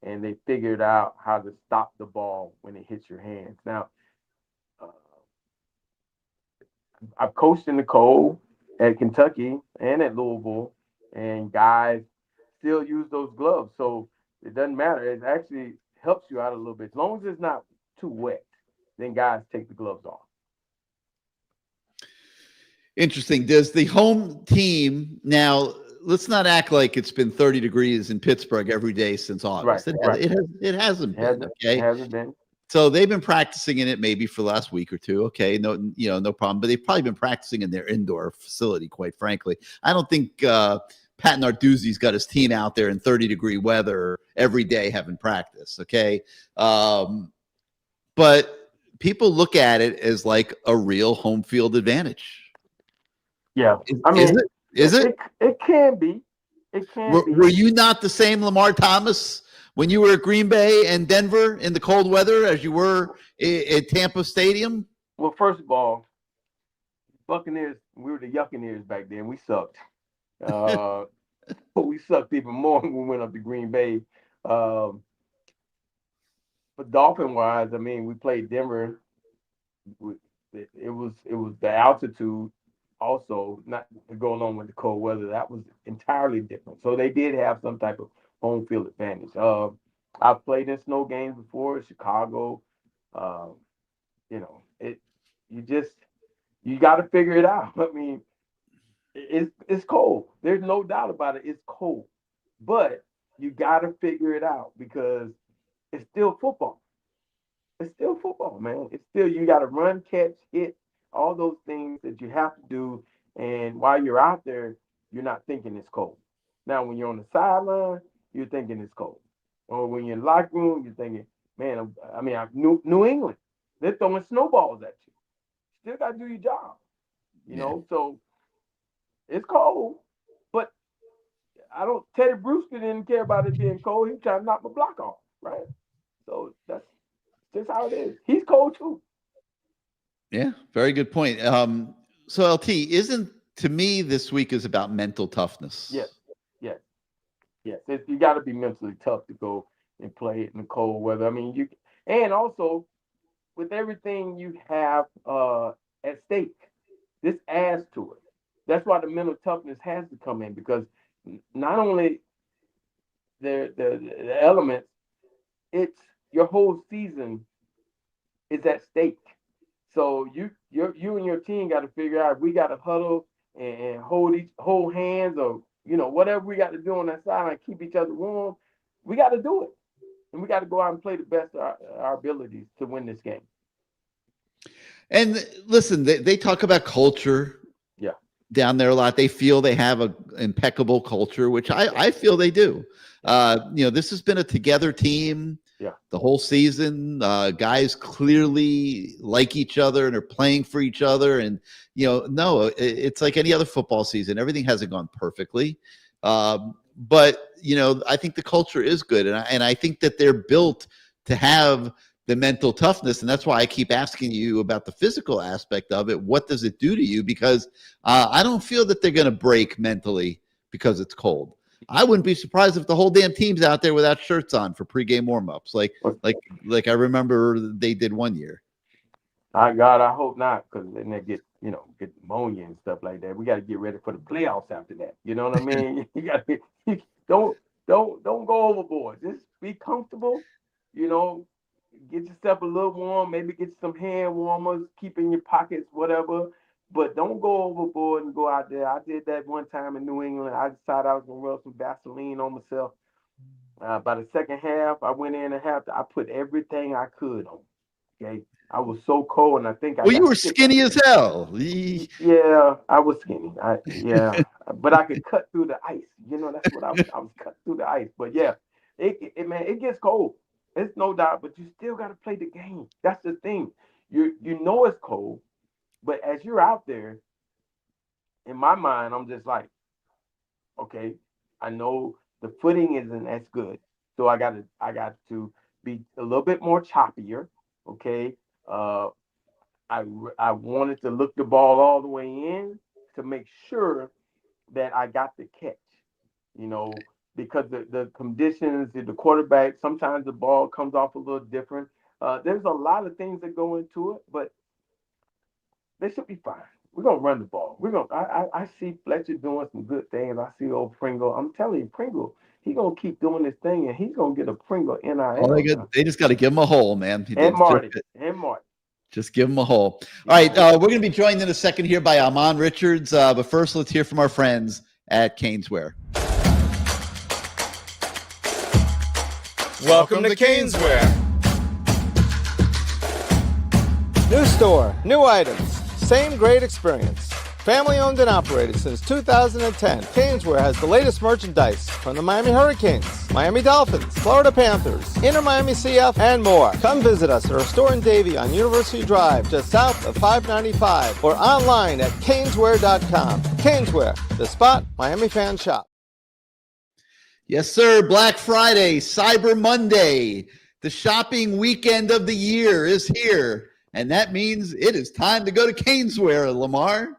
and they figured out how to stop the ball when it hits your hands. Now, I've coached in the cold at Kentucky and at Louisville, and guys still use those gloves. So it doesn't matter. It actually helps you out a little bit. As long as it's not too wet, then guys take the gloves off. Interesting. Does the home team now, let's not act like it's been 30 degrees in Pittsburgh every day since August. Right. It hasn't been. Okay. It hasn't been. So they've been practicing in it maybe for the last week or two. Okay, no problem. But they've probably been practicing in their indoor facility, quite frankly. I don't think Pat Narduzzi's got his team out there in 30-degree weather every day having practice. Okay, but people look at it as like a real home field advantage. Yeah, Is it? It can be. It can be. Were you not the same Lamar Thomas when you were at Green Bay and Denver in the cold weather as you were at Tampa Stadium? Well, first of all, Buccaneers, we were the Yuccaneers back then. We sucked. We sucked even more when we went up to Green Bay. But Dolphin-wise, I mean, we played Denver. It was the altitude also, not going on with the cold weather. That was entirely different. So they did have some type of home field advantage. I've played in snow games before, Chicago. You got to figure it out. I mean, it's cold. There's no doubt about it. It's cold, but you got to figure it out because it's still football. It's still football, man. It's still, you got to run, catch, hit, all those things that you have to do. And while you're out there, you're not thinking it's cold. Now, when you're on the sideline, you're thinking it's cold. Or when you're in the locker room, you're thinking, man, New England, they're throwing snowballs at you. Still got to do your job, you know? So it's cold, but Teddy Brewster didn't care about it being cold. He was trying to knock my block off, right? So that's just how it is. He's cold too. Yeah, very good point. So LT, to me, this week is about mental toughness. Yes. You got to be mentally tough to go and play in the cold weather. I mean, and also with everything you have at stake, this adds to it. That's why the mental toughness has to come in, because not only the elements, it's your whole season is at stake. So you and your team got to figure out, we got to huddle and hold hands, or whatever we got to do on that side and keep each other warm. We got to do it, and we got to go out and play the best of our abilities to win this game. And listen, they talk about culture. Down there a lot. They feel they have an impeccable culture, which I feel they do. This has been a together team the whole season. Guys clearly like each other and are playing for each other. And, it's like any other football season. Everything hasn't gone perfectly. But, I think the culture is good. And I think that they're built to have the mental toughness. And that's why I keep asking you about the physical aspect of it. What does it do to you? Because I don't feel that they're going to break mentally because it's cold. I wouldn't be surprised if the whole damn team's out there without shirts on for pregame warmups, like I remember they did one year. I hope not, because then they get pneumonia and stuff like that. We got to get ready for the playoffs after that. You know what I mean? You got to don't go overboard. Just be comfortable. Get yourself a little warm. Maybe get some hand warmers. Keep in your pockets, whatever. But don't go overboard and go out there. I did that one time in New England. I decided I was going to rub some Vaseline on myself. By the second half, I went in and I put everything I could on. Okay, I was so cold, and I think you were skinny as hell. Yeah, I was skinny. But I could cut through the ice. That's what I was cut through the ice. But yeah, it gets cold. It's no doubt, but you still got to play the game. That's the thing. You know it's cold. But as you're out there, in my mind, I'm just like, okay, I know the footing isn't as good, so I got to be a little bit more choppier. Okay, I wanted to look the ball all the way in to make sure that I got the catch. Because the conditions, the quarterback, sometimes the ball comes off a little different. There's a lot of things that go into it, but they should be fine. We're gonna run the ball. I see Fletcher doing some good things. I see old Pringle. I'm telling you, Pringle, he's gonna keep doing this thing, and he's gonna get a Pringle NIL. They just got to give him a hole, man. And Marty. Just give him a hole. All right, we're gonna be joined in a second here by Ahmmon Richards. But first, let's hear from our friends at CaneSport. Welcome to CaneSport. New store, new items, same great experience. Family owned and operated since 2010, CaneSport has the latest merchandise from the Miami Hurricanes, Miami Dolphins, Florida Panthers, Inter Miami CF, and more. Come visit us at our store in Davie on University Drive, just south of 595, or online at caneswear.com. CaneSport, the spot Miami fans shop. Yes, sir. Black Friday, Cyber Monday, the shopping weekend of the year is here. And that means it is time to go to CaneSport, Lamar.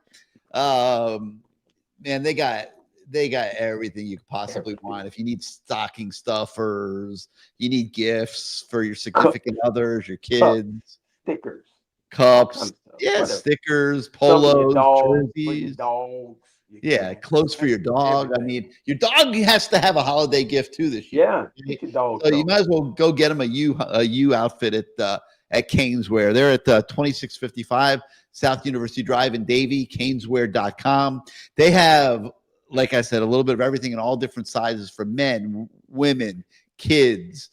Man, they got everything you could possibly want. If you need stocking stuffers, you need gifts for your significant others, your kids, Stickers, cups, whatever. stickers, polos, jerseys, dogs. Yeah, clothes for your dog. Everything. I mean, your dog has to have a holiday gift too this year. Yeah, get your dog. So you might as well go get him a U outfit at CaneSport. They're at 2655 South University Drive in Davie. CaneSport.com. They have, like I said, a little bit of everything in all different sizes for men, women, kids,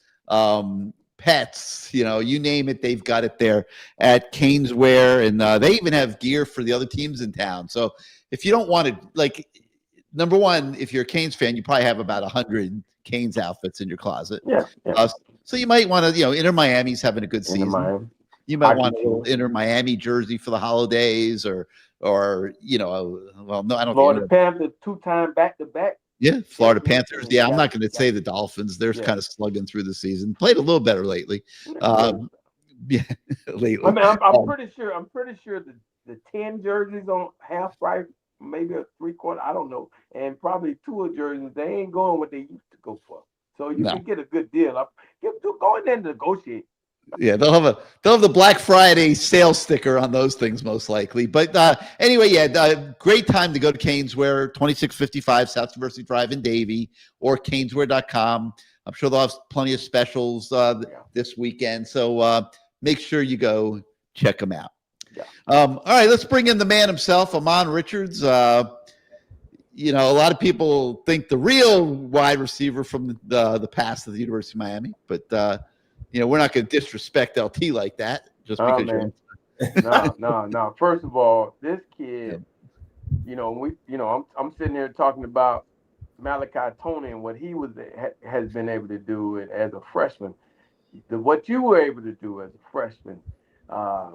pets, you name it, they've got it there at CaneSport. And they even have gear for the other teams in town. So if you don't want to, number one, if you're a Canes fan, you probably have about 100 Canes outfits in your closet. Yeah. So you might want to, Inter Miami's having a good season. You might want a little Inter Miami jersey for the holidays or no, I don't. Florida Panthers 2-time back-to-back. Yeah, Florida Panthers. Yeah, I'm not going to say the Dolphins. They're kind of slugging through the season. Played a little better lately. Lately. I mean, I'm pretty sure the 10 jerseys on half price, maybe a 3/4, I don't know, and probably 2 of jerseys, they ain't going what they used to go for. So you can get a good deal. Go in there and negotiate. Yeah, they'll have the Black Friday sales sticker on those things most likely. But anyway, great time to go to CaneSport, 2655 South University Drive in Davie, or caneswear.com. I'm sure they'll have plenty of specials this weekend. So make sure you go check them out. Yeah. All right, let's bring in the man himself, Ahmmon Richards. A lot of people think the real wide receiver from the past of the University of Miami, but we're not going to disrespect LT like that just because No. First of all, this kid, I'm sitting here talking about Malachi Tony and what he has been able to do as a freshman. What you were able to do as a freshman,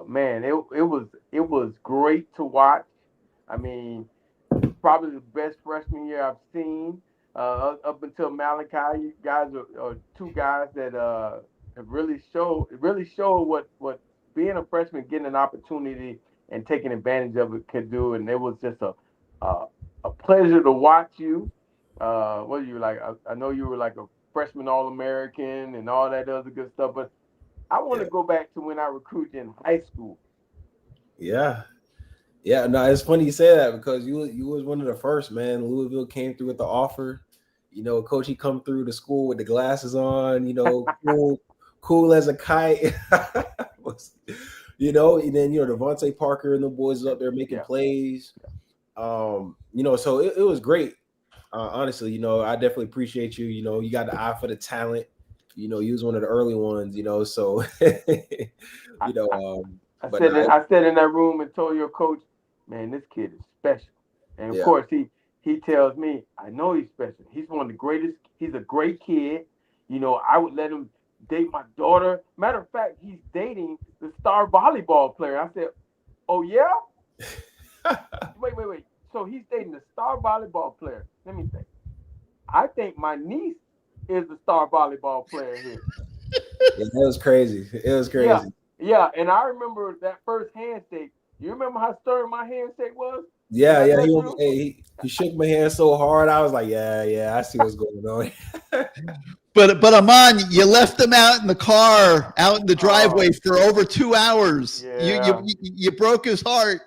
man, it was great to watch. I mean, probably the best freshman year I've seen up until Malachi. You guys are two guys that have really showed what being a freshman, getting an opportunity and taking advantage of it can do. And it was just a pleasure to watch you. What are you like? I know you were like a freshman All-American and all that other good stuff, but I want to go back to when I recruited in high school. Yeah. No, it's funny you say that because you was one of the first, man. Louisville came through with the offer. Coach, he come through the school with the glasses on, cool as a kite. And then, Devontae Parker and the boys up there making plays. So it was great. Honestly, I definitely appreciate you. You got the eye for the talent. You was one of the early ones, so I sat in that room and told your coach, man, this kid is special. And of course he tells me, I know he's special. He's one of the greatest. He's a great kid. I would let him date my daughter. Matter of fact, he's dating the star volleyball player. I said, oh yeah? Wait. So he's dating the star volleyball player. Let me think. I think my niece is the star volleyball player here. It was crazy. Yeah, and I remember that first handshake. You remember how stern my handshake was? Yeah. He shook my hand so hard. I was like, yeah, I see what's going on. But Ahmmon, you left him out in the car, out in the driveway for over 2 hours. Yeah. You broke his heart.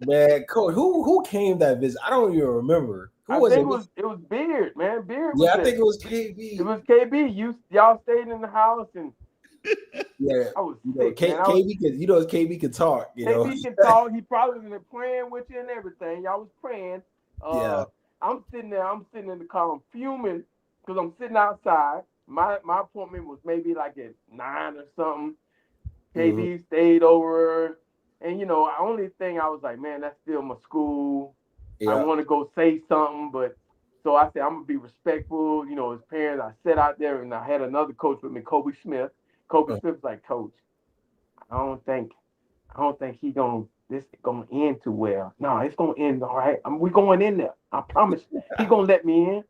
Man, Coach, who came that visit? I don't even remember. It was Beard, man. Beard. I think it was KB. It was KB. Y'all stayed in the house and. Yeah, I was sick, KB can talk. KB can talk. He probably been playing with you and everything. Y'all was praying. I'm I'm sitting there. I'm sitting in the car. I'm fuming because I'm sitting outside. My appointment was maybe like at 9 or something. KB stayed over, and the only thing I was like, man, that's still my school. I want to go say something, but so I said I'm gonna be respectful. His parents. I sat out there, and I had another coach with me, Kobe Smith. Kobe Smith was like, Coach, I don't think this is gonna end too well. No, it's gonna end all right. We going in there. I promise. He gonna let me in.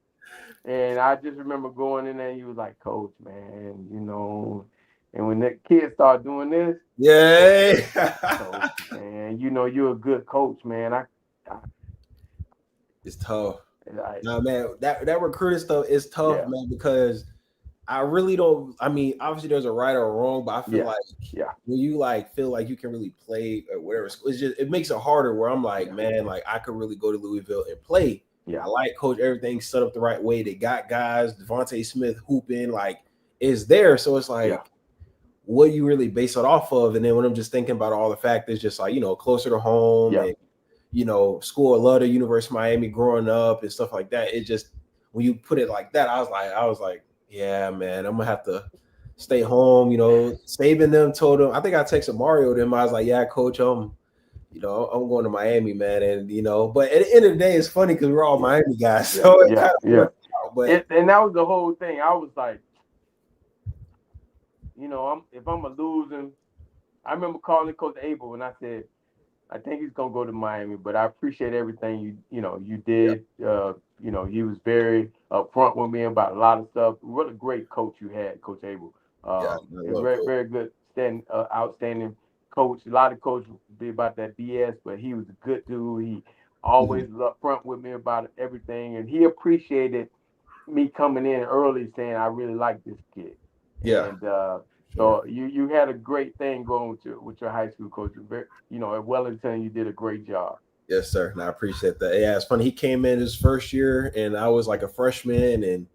And I just remember going in there, and he was like, Coach, man, And when the kids start doing this, Coach, man, you're a good coach, man. It's tough. No, man, that recruiting stuff is tough, man, because I really don't. I mean, obviously there's a right or a wrong, but I feel like when you feel like you can really play or whatever, it makes it harder. Where I'm like, man, I could really go to Louisville and play. I like coach. Everything's set up the right way. They got guys. Devontae Smith hooping is there. So it's what you really base it off of. And then when I'm just thinking about all the factors, just closer to home and school. I love the University of Miami growing up and stuff like that. It just when you put it like that, I was like. Yeah, man, I'm gonna have to stay home. Saban them told him. I think I texted Mario them. I was like, "Yeah, coach, I'm going to Miami, man." And but at the end of the day, it's funny because we're all Miami guys. So it kind of worked out. But and that was the whole thing. I was like, if I'm a losing, I remember calling Coach Abel and I said, I think he's gonna go to Miami, but I appreciate everything you did. He was very upfront with me about a lot of stuff. What a great coach you had, Coach Abel. Very, very good, outstanding coach. A lot of coaches be about that BS, but he was a good dude. He always was upfront with me about everything, and he appreciated me coming in early, saying I really like this kid. And so you had a great thing going with your high school coach. At Wellington, you did a great job. Yes, sir. And I appreciate that. Yeah, it's funny. He came in his first year, and I was like a freshman, and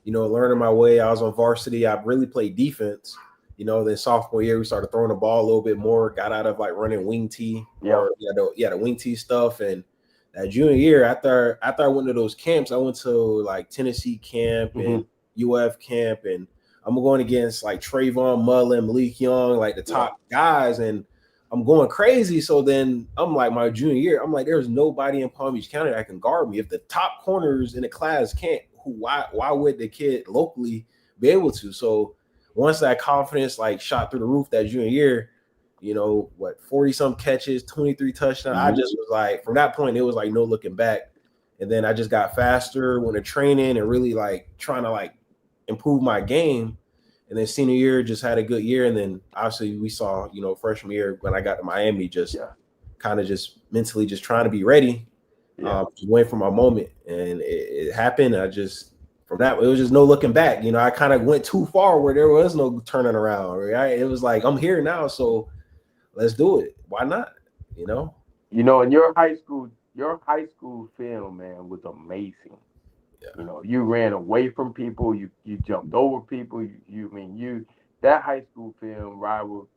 learning my way. I was on varsity. I really played defense. Then sophomore year, we started throwing the ball a little bit more. Got out of running wing tee. The wing tee stuff. And that junior year, after I went to those camps, I went to Tennessee camp and UF camp, and I'm going against Trayvon Mullen, Malik Young, the top guys, and I'm going crazy. So then I'm my junior year, I'm there's nobody in Palm Beach County that can guard me. If the top corners in the class can't, why would the kid locally be able to? So once that confidence shot through the roof that junior year, 40-some catches, 23 touchdowns. I just was from that point, it was no looking back. And then I just got faster, went to training and really trying to improve my game. And then senior year just had a good year. And then obviously we saw, freshman year when I got to Miami, just kind of just mentally just trying to be ready. Just waiting for my moment. And it happened. From that, it was just no looking back. I kind of went too far where there was no turning around. Right? It was I'm here now. So let's do it. Why not? And your high school film, man, was amazing. You ran away from people. You jumped over people. That high school film rivaled.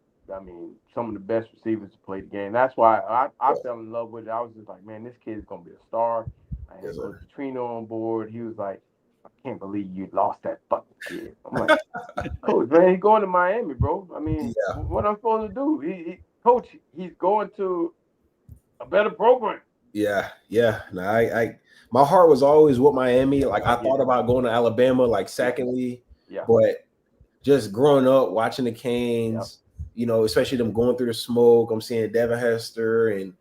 Some of the best receivers to play the game. That's why I fell in love with it. I was just like, man, this kid is gonna be a star. I had Coach Petrino on board. He was like, I can't believe you lost that fucking kid. I'm like, Coach, man, he's going to Miami, bro. What I'm supposed to do? Coach, he's going to a better program. Yeah. No, I my heart was always with Miami. I thought about going to Alabama, secondly. But just growing up, watching the Canes, especially them going through the smoke. I'm seeing Devin Hester and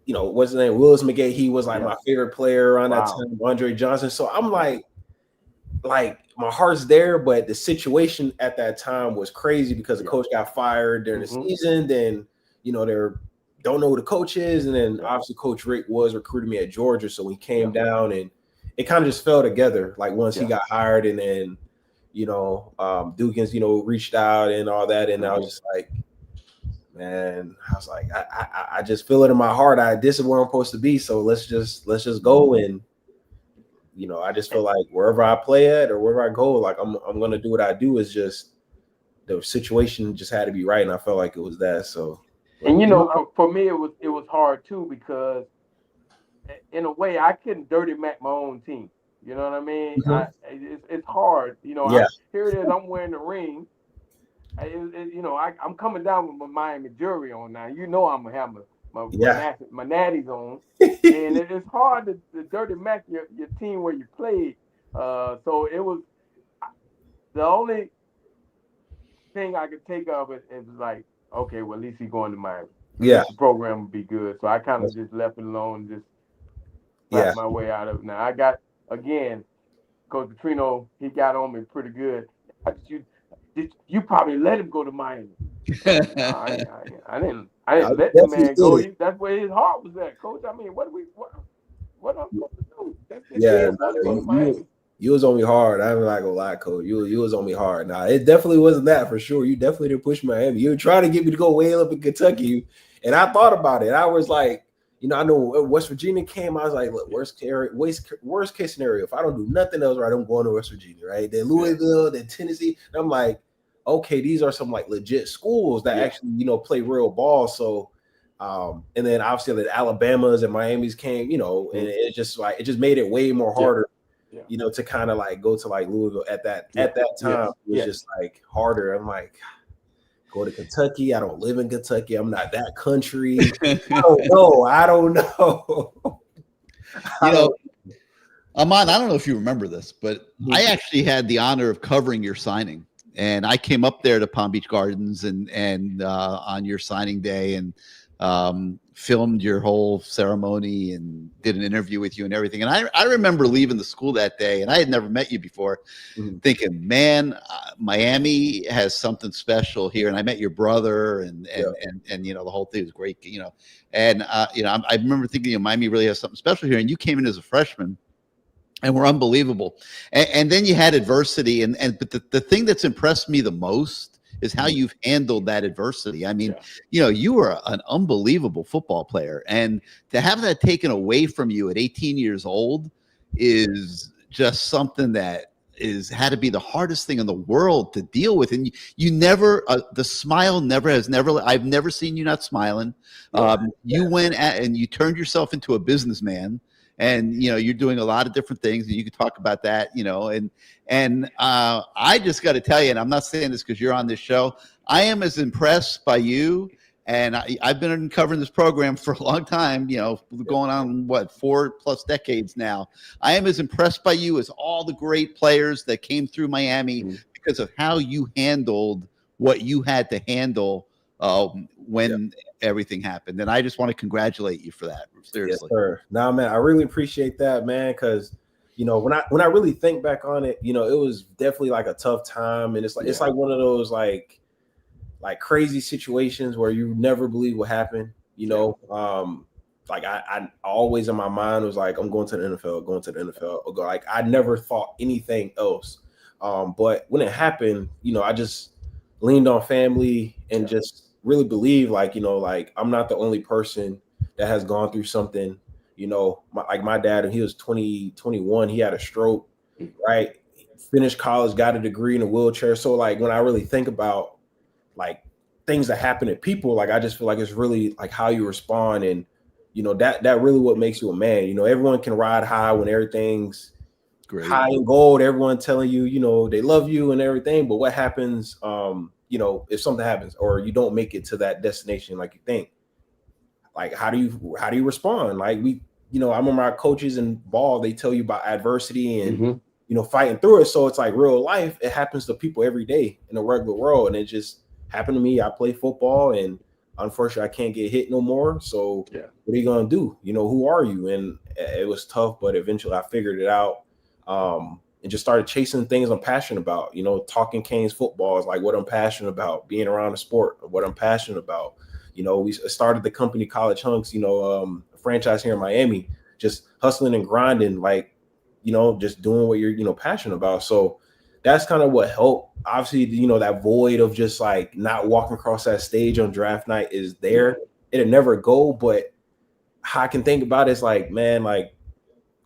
what's his name? Willis McGahee. He was my favorite player around that time, Andre Johnson. So I'm like my heart's there, but the situation at that time was crazy because the coach got fired during the season. Then, they're don't know who the coach is. And then obviously Coach Rick was recruiting me at Georgia. So he came down and it kind of just fell together. Once he got hired and then, Dugans, reached out and all that. And I was just man, I was I just feel it in my heart. This is where I'm supposed to be. So let's just go. And, I just feel wherever I play at or wherever I go, I'm going to do what I do. Is just the situation just had to be right. And I felt like it was that. So. And for me, it was hard too because in a way, I couldn't dirty Mac my own team. You know what I mean? Mhm. It's hard. You know, Yeah. here it is. I'm wearing the ring. I'm coming down with my Miami jewelry on now. You know, I'm gonna have Yeah. my natties on, and it's hard to dirty Mac your team where you played. So it was the only thing I could take of it. It was like, okay, well, at least he's going to Miami. At Yeah. least the program will be good. So I kind of just left it alone, and just Yeah. slapped my way out of it. Now I got again, Coach Petrino, he got on me pretty good. You probably let him go to Miami. I didn't I let the definitely man go. did it. That's where his heart was at, Coach. I mean, what I'm supposed to do? That's the Yeah, kid supposed to go to you, Miami. you was on me hard. I'm not gonna lie, Coach. You was on me hard. Nah, it definitely wasn't that for sure. You definitely didn't push Miami. You were trying to get me to go way up in Kentucky, and I thought about it. I was like, I know when West Virginia came, I was like, look, worst case scenario, if I don't do nothing else right, I'm going to West Virginia, right? Then Louisville, then Tennessee. And I'm like, okay, these are some like legit schools that actually, play real ball. So and then obviously the Alabamas and Miami's came, and it just made it way more harder, to kind of like go to like Louisville at that time. It was just like harder. I'm like, go to Kentucky. I don't live in Kentucky. I'm not that country. I don't know. Ahmmon, I don't know if you remember this, but I actually had the honor of covering your signing. And I came up there to Palm Beach Gardens and on your signing day and filmed your whole ceremony and did an interview with you and everything. And I remember leaving the school that day, and I had never met you before, thinking, man, Miami has something special here. And I met your brother and the whole thing was great, And I remember thinking, Miami really has something special here. And you came in as a freshman and were unbelievable. And then you had adversity. But the thing that's impressed me the most is how you've handled that adversity. I mean, you were an unbelievable football player. And to have that taken away from you at 18 years old is just something that had to be the hardest thing in the world to deal with. And you never, the smile I've never seen you not smiling. You went and you turned yourself into a businessman. And you're doing a lot of different things, and you can talk about that. And I just got to tell you, and I'm not saying this because you're on this show, I am as impressed by you. And I've been covering this program for a long time. Going on 4+ decades now. I am as impressed by you as all the great players that came through Miami because of how you handled what you had to handle when everything happened. And I just want to congratulate you for that. Seriously. Yes, sir. Nah, man, I really appreciate that, man. Cause when I really think back on it, it was definitely like a tough time. And it's like one of those like crazy situations where you never believe what happened, like I always in my mind was like, I'm going to the NFL, Like I never thought anything else. But when it happened, I just leaned on family and just really believe like I'm not the only person that has gone through something. My dad, he was 21, he had a stroke, right? Finished college, got a degree in a wheelchair. So like when I really think about like things that happen to people, like I just feel like it's really like how you respond, and that really what makes you a man. Everyone can ride high when everything's great, high and gold, everyone telling you, they love you and everything. But what happens, if something happens or you don't make it to that destination like you think, like how do you respond? Like I remember our coaches in ball, they tell you about adversity and fighting through it. So it's like real life, it happens to people every day in the regular world, and it just happened to me. I play football, and unfortunately I can't get hit no more. So what are you gonna do? Who are you? And it was tough, but eventually I figured it out. And just started chasing things I'm passionate about. Talking Canes football is like what I'm passionate about. Being around the sport, what I'm passionate about. We started the company College Hunks, a franchise here in Miami, just hustling and grinding, like, just doing what you're, passionate about. So that's kind of what helped. Obviously, that void of just like not walking across that stage on draft night is there. It'll never go. But how I can think about it is like, man, like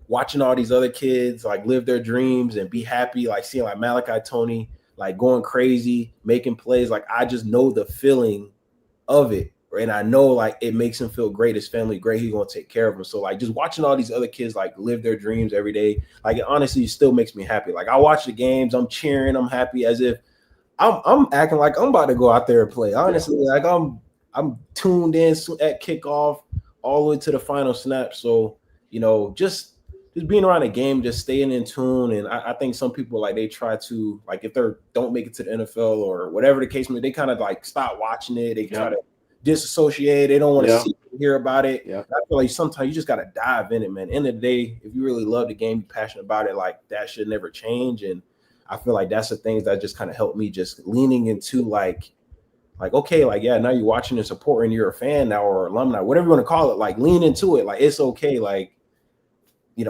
watching all these other kids like live their dreams and be happy, like seeing like Malachi Tony, like going crazy, making plays. Like I just know the feeling of it. and I know like it makes him feel great, his family great, he's gonna take care of him. So like just watching all these other kids like live their dreams every day, like it honestly still makes me happy. Like I watch the games, I'm cheering, I'm happy as if I'm acting like I'm about to go out there and play. Honestly, like I'm tuned in at kickoff all the way to the final snap. So, just being around the game, just staying in tune. And I think some people like they try to like if they don't make it to the NFL or whatever the case may be, they kind of like stop watching it. They try to disassociate. They don't want to hear about it. I feel like sometimes you just got to dive in it, man. End of the day, if you really love the game, you're passionate about it, like that should never change. And I feel like that's the things that just kind of helped me just leaning into like, okay, like, yeah, now you're watching and supporting, you're a fan now or alumni, whatever you want to call it, like lean into it. Like, it's okay. Like,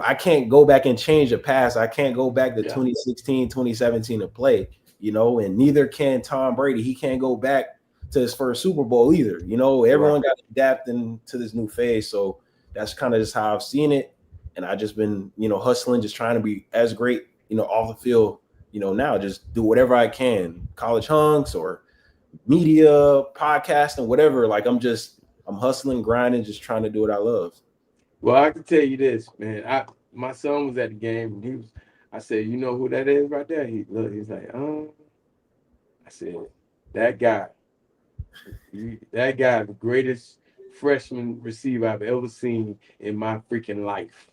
I can't go back and change the past. I can't go back to 2016, 2017 and play, and neither can Tom Brady. He can't go back to his first Super Bowl either. Everyone got to adapt into this new phase. So that's kind of just how I've seen it. And I just been, hustling, just trying to be as great, off the field, now just do whatever I can, college hunks or media, podcasting, whatever. Like I'm hustling, grinding, just trying to do what I love. Well, I can tell you this, man. My son was at the game and I said, you know who that is right there? He's like, I said, that guy, the greatest freshman receiver I've ever seen in my freaking life.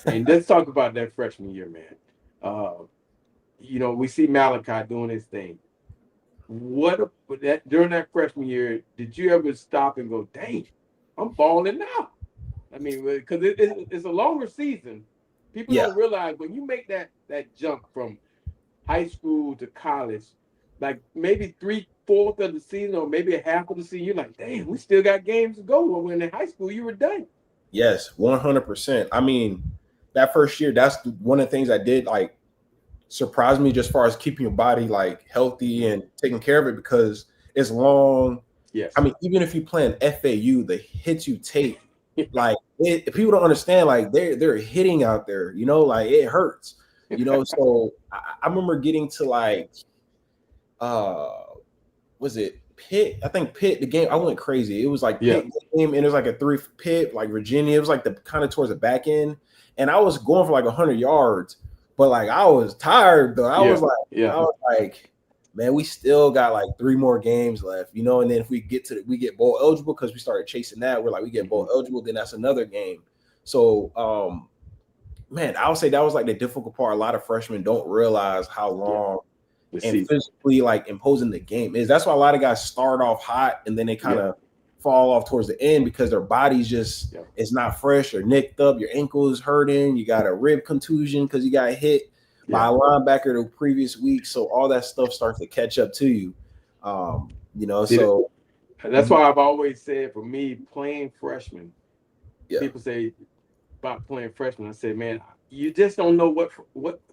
And let's talk about that freshman year, man. We see Malachi doing his thing. During that freshman year, did you ever stop and go, dang, I'm balling now? I mean, because it's a longer season. People don't realize when you make that jump from high school to college, like maybe 3/4 of the season or maybe a half of the season, you're like, damn, we still got games to go. Well, when in high school, you were done. Yes, 100%. I mean, that first year, that's one of the things I did, like, surprise me just as far as keeping your body, like, healthy and taking care of it because it's long. Yes. I mean, even if you play an FAU, the hits you take, like, people don't understand, like, they're hitting out there, like, it hurts, So I remember getting to, like, was it Pitt? I think Pitt, the game, I went crazy. It was like Pitt game, and it was like a 3 Pitt, like Virginia. It was like the kind of towards the back end, and I was going for like 100 yards, but like I was tired though. I was like, man, we still got like 3 more games left, and then if we get bowl eligible because we started chasing that, we're like we get bowl eligible, then that's another game. So, man, I would say that was like the difficult part. A lot of freshmen don't realize how long. And physically like imposing the game is. That's why a lot of guys start off hot and then they kind of fall off towards the end because their body's just it's not fresh or nicked up. Your ankle is hurting. You got a rib contusion because you got hit by a linebacker the previous week. So all that stuff starts to catch up to you. So that's why I've always said for me playing freshman. People say about playing freshman. I said, man, you just don't know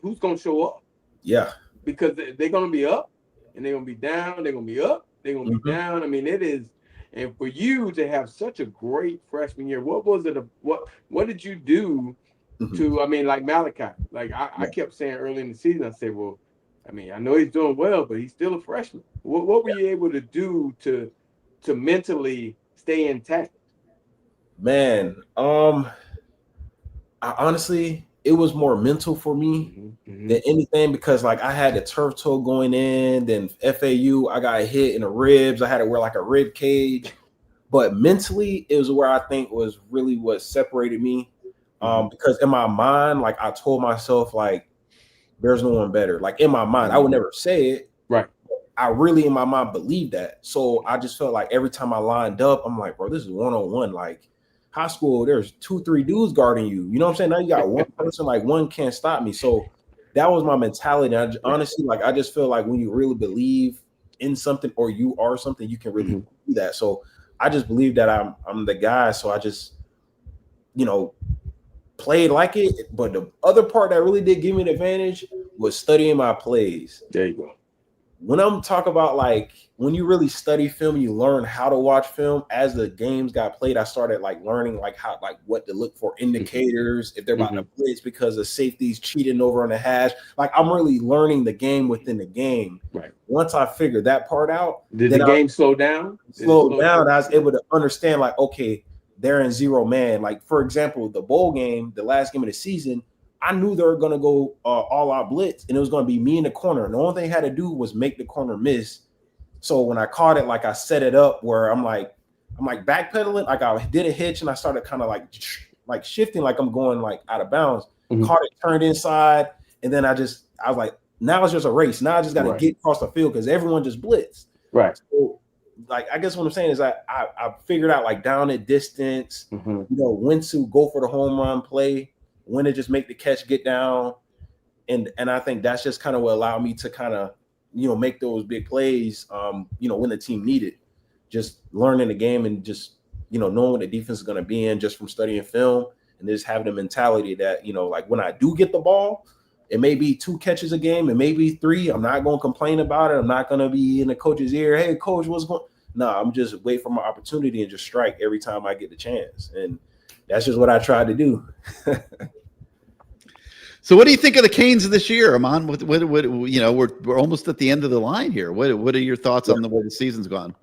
who's gonna show up. Yeah. Because they're going to be up and they're going to be down. They're going to be up. They're going to be down. I mean, it is. And for you to have such a great freshman year, what was it? What did you do to, I mean, like Malachi? Like I kept saying early in the season, I said, well, I mean, I know he's doing well, but he's still a freshman. What were you able to do to mentally stay intact? Man, I honestly, it was more mental for me than anything because like I had the turf toe going in, then FAU, I got hit in the ribs. I had to wear like a rib cage, but mentally it was where I think was really what separated me. Because in my mind, like I told myself like there's no one better. Like in my mind, I would never say it. Right. I really in my mind believed that. So I just felt like every time I lined up, I'm like, bro, this is 1-on-1. Like high school, there's 2-3 dudes guarding you. You know what I'm saying? Now you got one person, like one can't stop me. So that was my mentality. Honestly, like I just feel like when you really believe in something or you are something, you can really do that. So I just believe that I'm the guy. So I just, played like it. But the other part that really did give me an advantage was studying my plays. There you go. when I'm talking about like when you really study film, you learn how to watch film. As the games got played, I started like learning like how like what to look for indicators if they're about to blitz because the safety's cheating over on the hash. Like I'm really learning the game within the game. Right. Once I figured that part out, Did the game slow down? Slow down. I was able to understand like, okay, they're in zero man. Like for example, the bowl game, the last game of the season, I knew they were going to go all out blitz, and it was going to be me in the corner. And the only thing I had to do was make the corner miss. So when I caught it, like I set it up where I'm like backpedaling, like I did a hitch and I started kind of like shifting, like I'm going like out of bounds. Caught it, turned inside, and then I was like, now it's just a race. Now I just got to get across the field because everyone just blitzed. Right. So, like I guess what I'm saying is I figured out like down at distance, you know, when to go for the home run play, when to just make the catch, get down, and I think that's just kind of what allowed me to kind of, you know, make those big plays, you know, when the team needed. Just learning the game and just, you know, knowing what the defense is going to be in just from studying film and just having the mentality that, you know, like when I do get the ball, it may be 2 catches a game, it may be 3. I'm not going to complain about it. I'm not going to be in the coach's ear. Hey, coach, what's going? No, I'm just wait for my opportunity and just strike every time I get the chance. And that's just what I tried to do. So what do you think of the Canes this year, Ahmmon? What you know, we're almost at the end of the line here. What are your thoughts on the way the season's gone?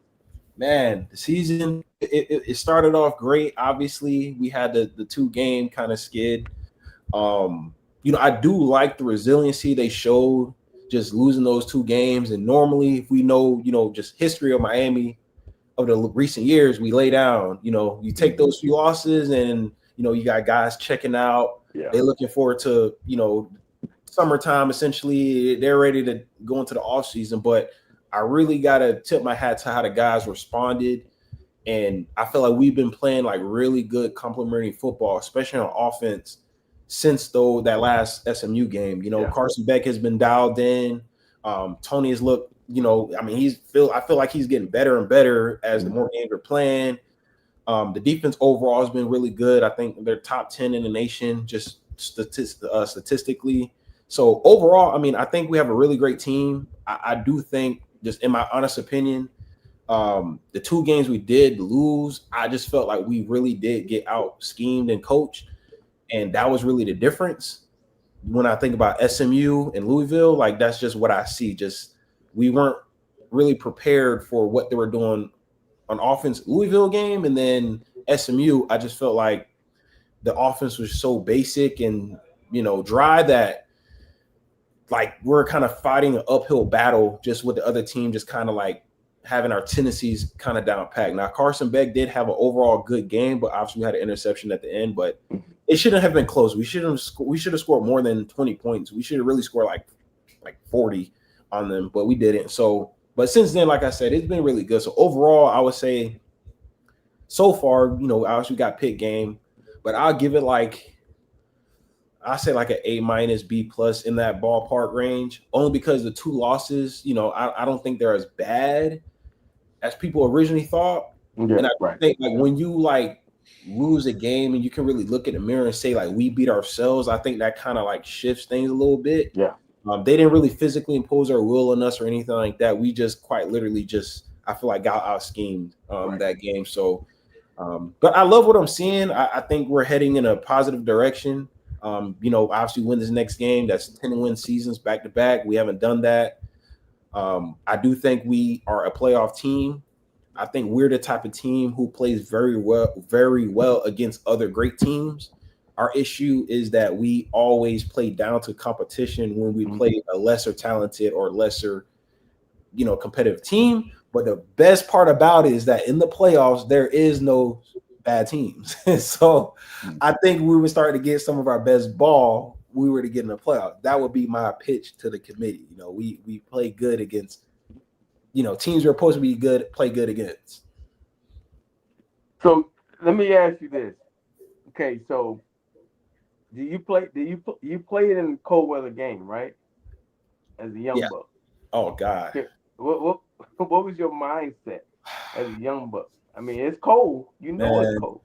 Man, the season, it started off great. Obviously, we had the 2-game kind of skid. You know, I do like the resiliency they showed just losing those 2 games. And normally, if we know, you know, just history of Miami of the recent years, we lay down. You know, you take those few losses and, you know, you got guys checking out. Yeah. They're looking forward to, you know, summertime. Essentially, they're ready to go into the off season. But I really got to tip my hat to how the guys responded. And I feel like we've been playing like really good complementary football, especially on offense, since that last SMU game. You know, Carson Beck has been dialed in. Tony has looked, you know, I mean, I feel like he's getting better and better as the more games are playing. The defense overall has been really good. I think they're top 10 in the nation, just statistically. So overall, I mean, I think we have a really great team. I do think, just in my honest opinion, the 2 games we did lose, I just felt like we really did get out schemed and coached. And that was really the difference. When I think about SMU and Louisville, like that's just what I see. Just we weren't really prepared for what they were doing on offense. Louisville game and then SMU, I just felt like the offense was so basic and, you know, dry that like we're kind of fighting an uphill battle just with the other team, just kind of like having our tendencies kind of down packed. Now Carson Beck did have an overall good game, but obviously we had an interception at the end. But it shouldn't have been close. We should have scored more than 20 points. We should have really scored like 40 on them, but we didn't. So, but since then, like I said, it's been really good. So overall, I would say so far, you know, obviously we got Pitt game, but I'll give it like an A-, B+ in that ballpark range, only because the 2 losses, you know, I don't think they're as bad as people originally thought. Yeah, and I think like when you like lose a game and you can really look in the mirror and say like we beat ourselves, I think that kind of like shifts things a little bit. Yeah. They didn't really physically impose their will on us or anything like that. We just quite literally just, I feel like, got out schemed that game. So, but I love what I'm seeing. I think we're heading in a positive direction. You know, obviously win this next game. That's 10-win seasons back to back. We haven't done that. I do think we are a playoff team. I think we're the type of team who plays very well against other great teams. Our issue is that we always play down to competition when we play a lesser talented or lesser, you know, competitive team. But the best part about it is that in the playoffs, there is no bad teams. So I think we would start to get some of our best ball. We were to get in the playoffs. That would be my pitch to the committee. You know, we play good against, you know, teams we're supposed to be good, play good against. So let me ask you this. Okay, so you played in the cold weather game, right? As a young buck. Oh God. What was your mindset as a young buck? I mean, it's cold. You know it's cold.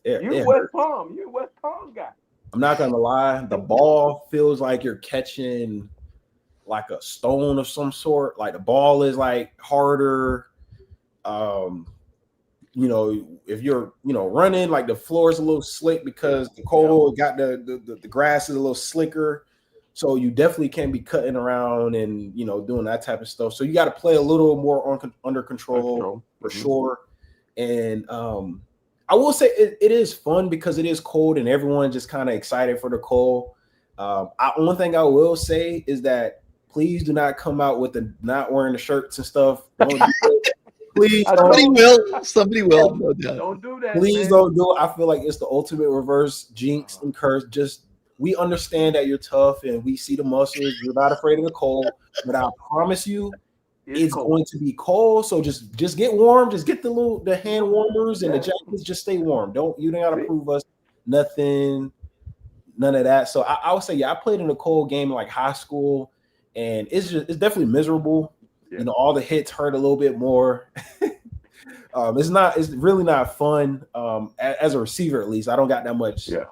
You're West Palm. You're a West Palm guy. I'm not gonna lie. The ball feels like you're catching like a stone of some sort. Like the ball is like harder. If you're running, like the floor is a little slick because the cold got the grass is a little slicker. So you definitely can't be cutting around and doing that type of stuff. So you got to play a little more under control for sure. And I will say it is fun because it is cold and everyone's just kind of excited for the cold. One thing I will say is that please do not come out with the not wearing the shirts and stuff. Don't do it. Please, somebody will. No doubt. Don't do that. Please don't do it. I feel like it's the ultimate reverse jinx and curse. We understand that you're tough and we see the muscles. You're not afraid of the cold, but I promise you, it's going to be cold. So just get warm. Just get the hand warmers and the jackets. Just stay warm. You don't gotta prove us nothing, none of that. So I would say, I played in a cold game in like high school, and it's definitely miserable. Yeah. All the hits hurt a little bit more. It's really not fun. As a receiver, at least, I don't got that much. Yeah.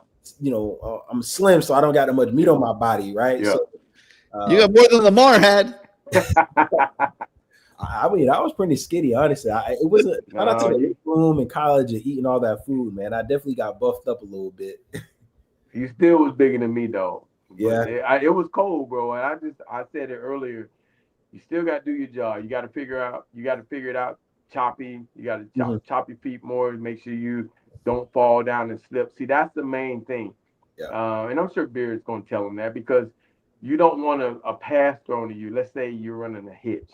I'm slim, so I don't got that much meat on my body, right? Yeah. So, you got more than Lamar had. I mean, I was pretty skinny, honestly. It wasn't. Shout out to the room in college and eating all that food, man. I definitely got buffed up a little bit. You still was bigger than me, though. Yeah, it was cold, bro. And I said it earlier. You still got to do your job. You got to figure it out. Choppy. You got to chop your feet more. Make sure you don't fall down and slip. See, that's the main thing. Yeah. And I'm sure Beard's going to tell him that because you don't want a pass thrown to you. Let's say you're running a hitch,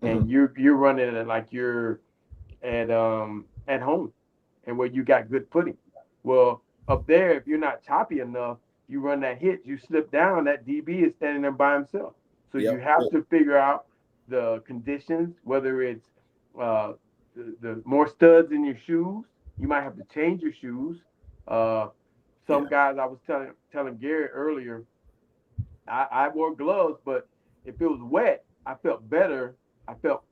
and you're running it like you're at home, and where you got good footing. Well, up there, if you're not choppy enough, you run that hitch, you slip down. That DB is standing there by himself. So you have to figure out the conditions, whether it's the more studs in your shoes. You might have to change your shoes. Some guys, I was telling Garrett earlier, I wore gloves, but if it was wet, I felt better. I felt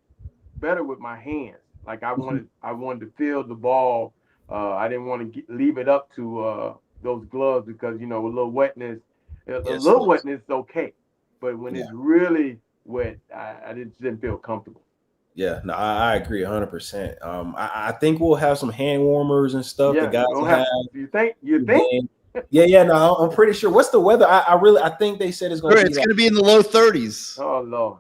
better with my hands. Like I wanted to feel the ball. I didn't want to leave it up to those gloves because a little wetness. Wetness is okay. But when it's really wet, I just didn't feel comfortable. Yeah, no, I agree 100%. I think we'll have some hand warmers and stuff. Yeah, the guys will have. You think? Yeah. No, I'm pretty sure. What's the weather? I think they said it's going to be. It's going to be in the low 30s. Oh Lord.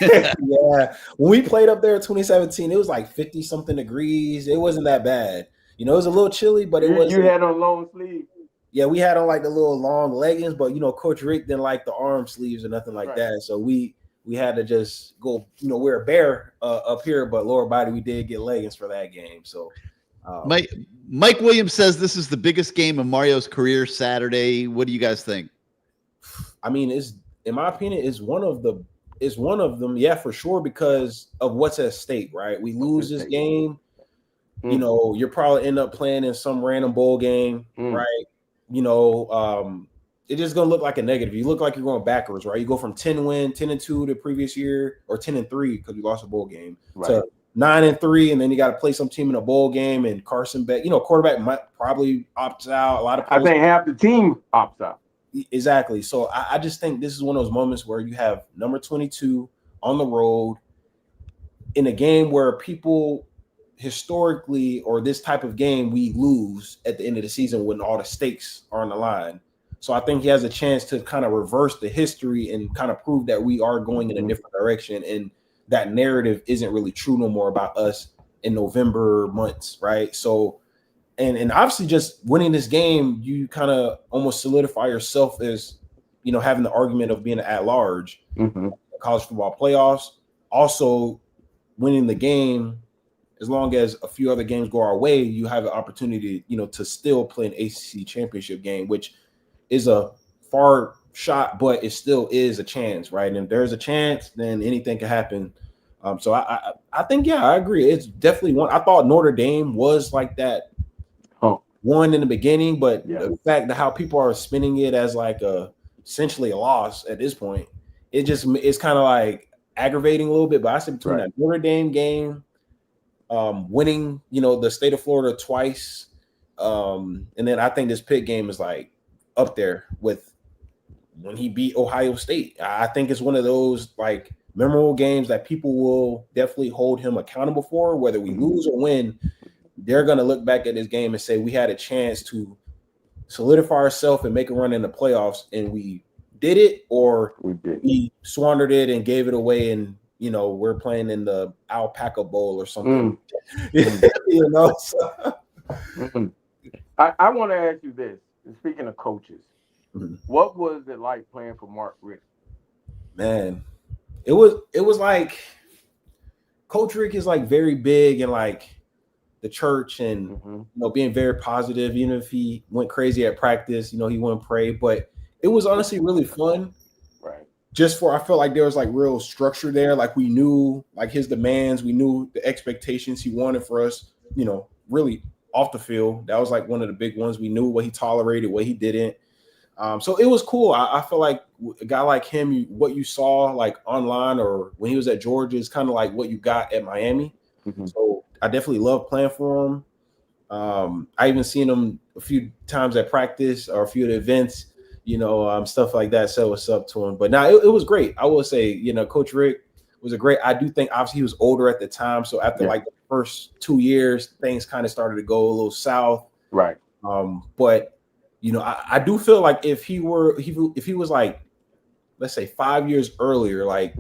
Yeah, when we played up there in 2017, it was like 50 something degrees. It wasn't that bad. It was a little chilly, but it was. You had on long sleeves. Yeah, we had on like the little long leggings, but Coach Rick didn't like the arm sleeves or nothing like that. So we had to just go, wear a bear up here, but lower body we did get leggings for that game. So Mike Williams says this is the biggest game of Mario's career Saturday. What do you guys think? I mean, in my opinion, is one of them, yeah, for sure, because of what's at stake, right? We lose this game, you're probably end up playing in some random bowl game, right? It's just gonna look like a negative. You look like you're going backwards, right? You go from 10-2 the previous year, or 10-3 because you lost a bowl game, to 9-3, and then you got to play some team in a bowl game. And Carson Beck, quarterback might probably opts out. A lot of I think half the team opts out. Exactly. So I just think this is one of those moments where you have number 22 on the road in a game where people historically, or this type of game, we lose at the end of the season when all the stakes are on the line. So I think he has a chance to kind of reverse the history and kind of prove that we are going in a different direction. And that narrative isn't really true no more about us in November months, right? So, and obviously just winning this game, you kind of almost solidify yourself as, having the argument of being at large college football playoffs. Also, winning the game, as long as a few other games go our way, you have an opportunity, to still play an ACC championship game, which is a far shot, but it still is a chance, right? And if there's a chance, then anything can happen. So I think, I agree. It's definitely one. I thought Notre Dame was like that one in the beginning, but the fact that how people are spinning it as like essentially a loss at this point, it's kind of like aggravating a little bit. But I said between that Notre Dame game, winning, the state of Florida twice, and then I think this Pitt game is like up there with when he beat Ohio State. I think it's one of those like memorable games that people will definitely hold him accountable for, whether we lose or win. They're going to look back at this game and say we had a chance to solidify ourselves and make a run in the playoffs, and we did it, or we squandered it and gave it away, and we're playing in the Alpaca Bowl or something. So. I want to ask you this. Speaking of coaches, what was it like playing for Mark Richt? Man, it was like Coach Richt is like very big and like the church and being very positive. Even if he went crazy at practice, he wouldn't pray. But it was honestly really fun. Right. I felt like there was like real structure there. Like we knew like his demands, we knew the expectations he wanted for us, really off the field. That was like one of the big ones. We knew what he tolerated, what he didn't. So it was cool. I feel like a guy like him, what you saw like online or when he was at Georgia is kind of like what you got at Miami. So I definitely love playing for him. I even seen him a few times at practice or a few of the events, stuff like that. So what's up to him. But now it was great. I will say, Coach Richt was a great. I do think obviously he was older at the time. So after like the first 2 years, things kind of started to go a little south. Right. But I do feel like if he was like, let's say 5 years earlier, like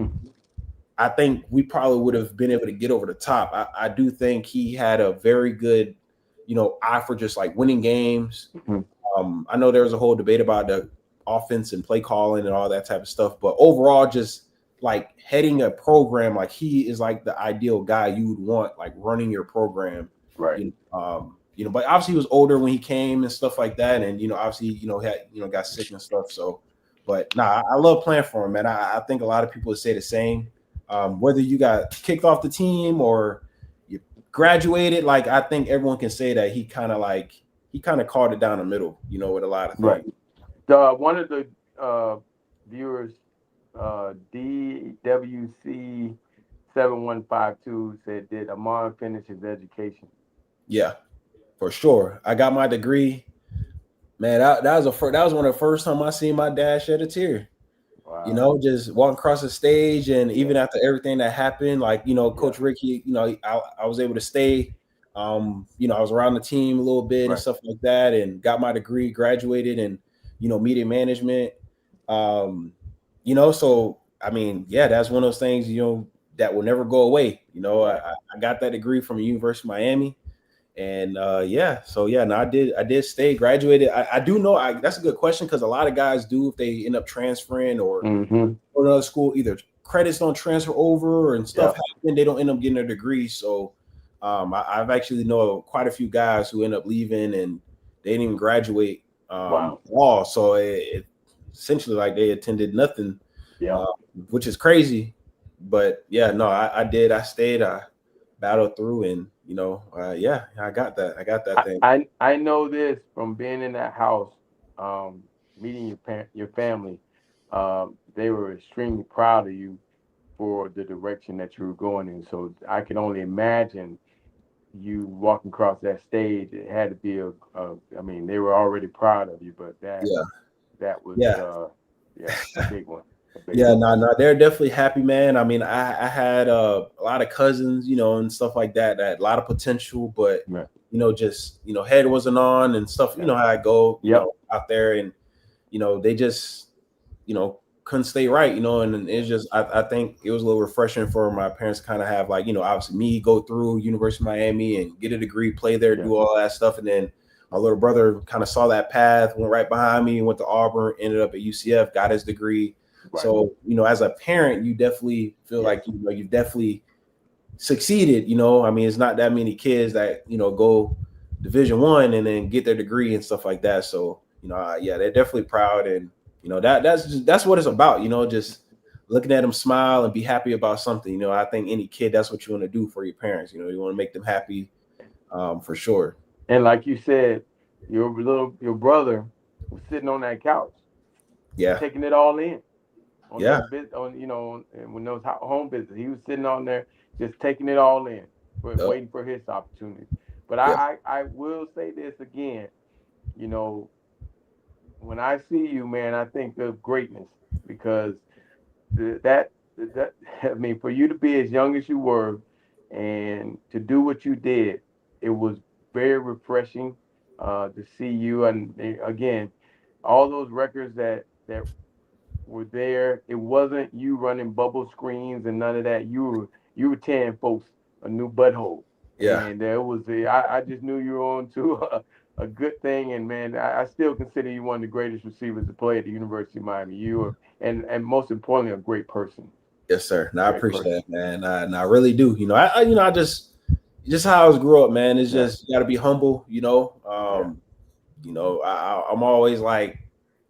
I think we probably would have been able to get over the top. I do think he had a very good, eye for just like winning games. I know there was a whole debate about the offense and play calling and all that type of stuff, but overall, just like heading a program, like he is like the ideal guy you would want, like running your program. Right. But obviously he was older when he came and stuff like that. And, obviously, had, got sick and stuff. So, but I love playing for him, man. I think a lot of people would say the same. Whether you got kicked off the team or you graduated, like I think everyone can say that he kind of called it down the middle, with a lot of things. Right. One of the viewers, DWC 7152 said, "Did Ahmmon finish his education?" Yeah, for sure. I got my degree. Man, that was one of the first time I seen my dad shed a tear. Wow. Just walking across the stage, and even after everything that happened, like Coach Ricky, I was able to stay. I was around the team a little bit and stuff like that, and got my degree, graduated, and media management. So I mean, that's one of those things that will never go away. I got that degree from the University of Miami. And I did stay, graduated. I do know that's a good question because a lot of guys do if they end up transferring or go to another school, either credits don't transfer over and stuff happen, they don't end up getting a degree. So I've actually know quite a few guys who end up leaving and they didn't even graduate at all. So it essentially like they attended nothing, which is crazy. But I did. I stayed. I battled through and. I got that thing. I know this from being in that house, meeting your family. They were extremely proud of you for the direction that you were going in. So I can only imagine you walking across that stage. It had to be I mean, they were already proud of you, but that was a big one. They're definitely happy, man. I mean, I had a lot of cousins, and stuff like that had a lot of potential, but just head wasn't on and stuff. You know how I go, out there, and they just couldn't stay right, and it's just I think it was a little refreshing for my parents to kind of have like obviously me go through University of Miami and get a degree, play there, do all that stuff, and then my little brother kind of saw that path, went right behind me, went to Auburn, ended up at UCF, got his degree. Right. So, as a parent, you definitely feel like, you've definitely succeeded. I mean, it's not that many kids that, go Division I and then get their degree and stuff like that. So, they're definitely proud. And, that's what it's about, just looking at them smile and be happy about something. I think any kid, that's what you want to do for your parents. You want to make them happy for sure. And like you said, your brother was sitting on that couch. Taking it all in. When those home visits, he was sitting on there just taking it all in, waiting for his opportunity. But I will say this again, when I see you, man, I think of greatness because that I mean, for you to be as young as you were and to do what you did, it was very refreshing to see you. And again, all those records that were there. It wasn't you running bubble screens and none of that. You were tearing folks a new butthole. Yeah. And there was I just knew you were on to a good thing. And man, I still consider you one of the greatest receivers to play at the University of Miami. You are, and most importantly, a great person. Yes, sir. No, I Great appreciate person. it, man. I really do. I just how I was grew up, man. It's Yeah. just you got to be humble. I'm always like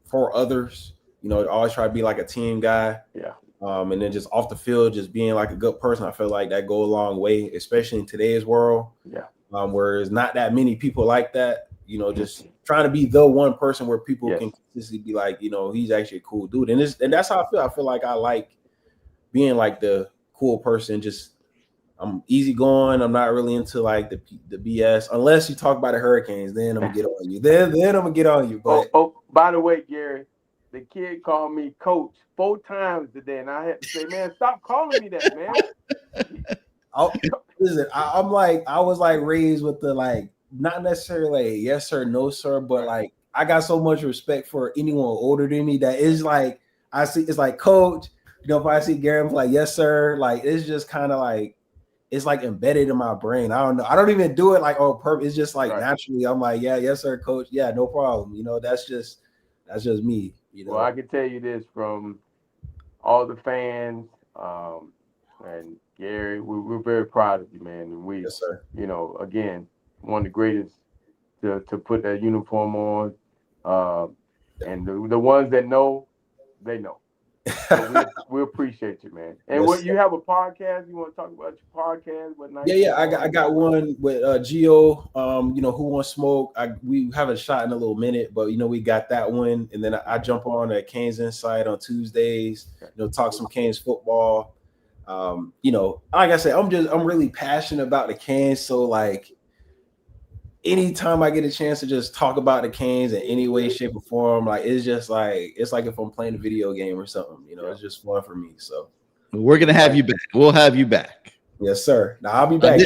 for others. Always try to be like a team guy. Yeah. And then just off the field, just being like a good person. I feel like that go a long way, especially in today's world. Yeah. Where there's not that many people like that. Just trying to be the one person where people Yes. can consistently be like, he's actually a cool dude. And that's how I feel. I feel like I like being like the cool person. Just I'm easygoing. I'm not really into like the BS unless you talk about the Hurricanes. Then I'm gonna get on you. Then I'm gonna get on you. But By the way, Gary, the kid called me coach 4 times today, and I had to say, man, stop calling me that, man. Listen, I'm like I was like raised with the like not necessarily like yes sir, no sir, but like I got so much respect for anyone older than me that is like I see it's like coach. If I see Gary, I'm like yes sir. Like it's just kind of like it's like embedded in my brain. I don't know. I don't even do it like on purpose. It's just like naturally. I'm like yeah, yes sir, coach. Yeah, no problem. That's just me. Well, I can tell you this from all the fans, and Gary, we're very proud of you, man. And we, yes sir. Again, one of the greatest to put that uniform on. And the ones that know, they know. So we appreciate you, man. And Yes, you have a podcast? You want to talk about your podcast? What night? Yeah. I got one with Gio. Who wants smoke? We haven't shot in a little minute, but we got that one. And then I jump on at Canes Insight on Tuesdays. Talk some Canes football. Like I said, I'm really passionate about the Canes. So like, anytime I get a chance to just talk about the Canes in any way, shape, or form, like it's just like it's like if I'm playing a video game or something. It's just fun for me. So we're gonna have you back. We'll have you back. Yes, sir. Now I'll be back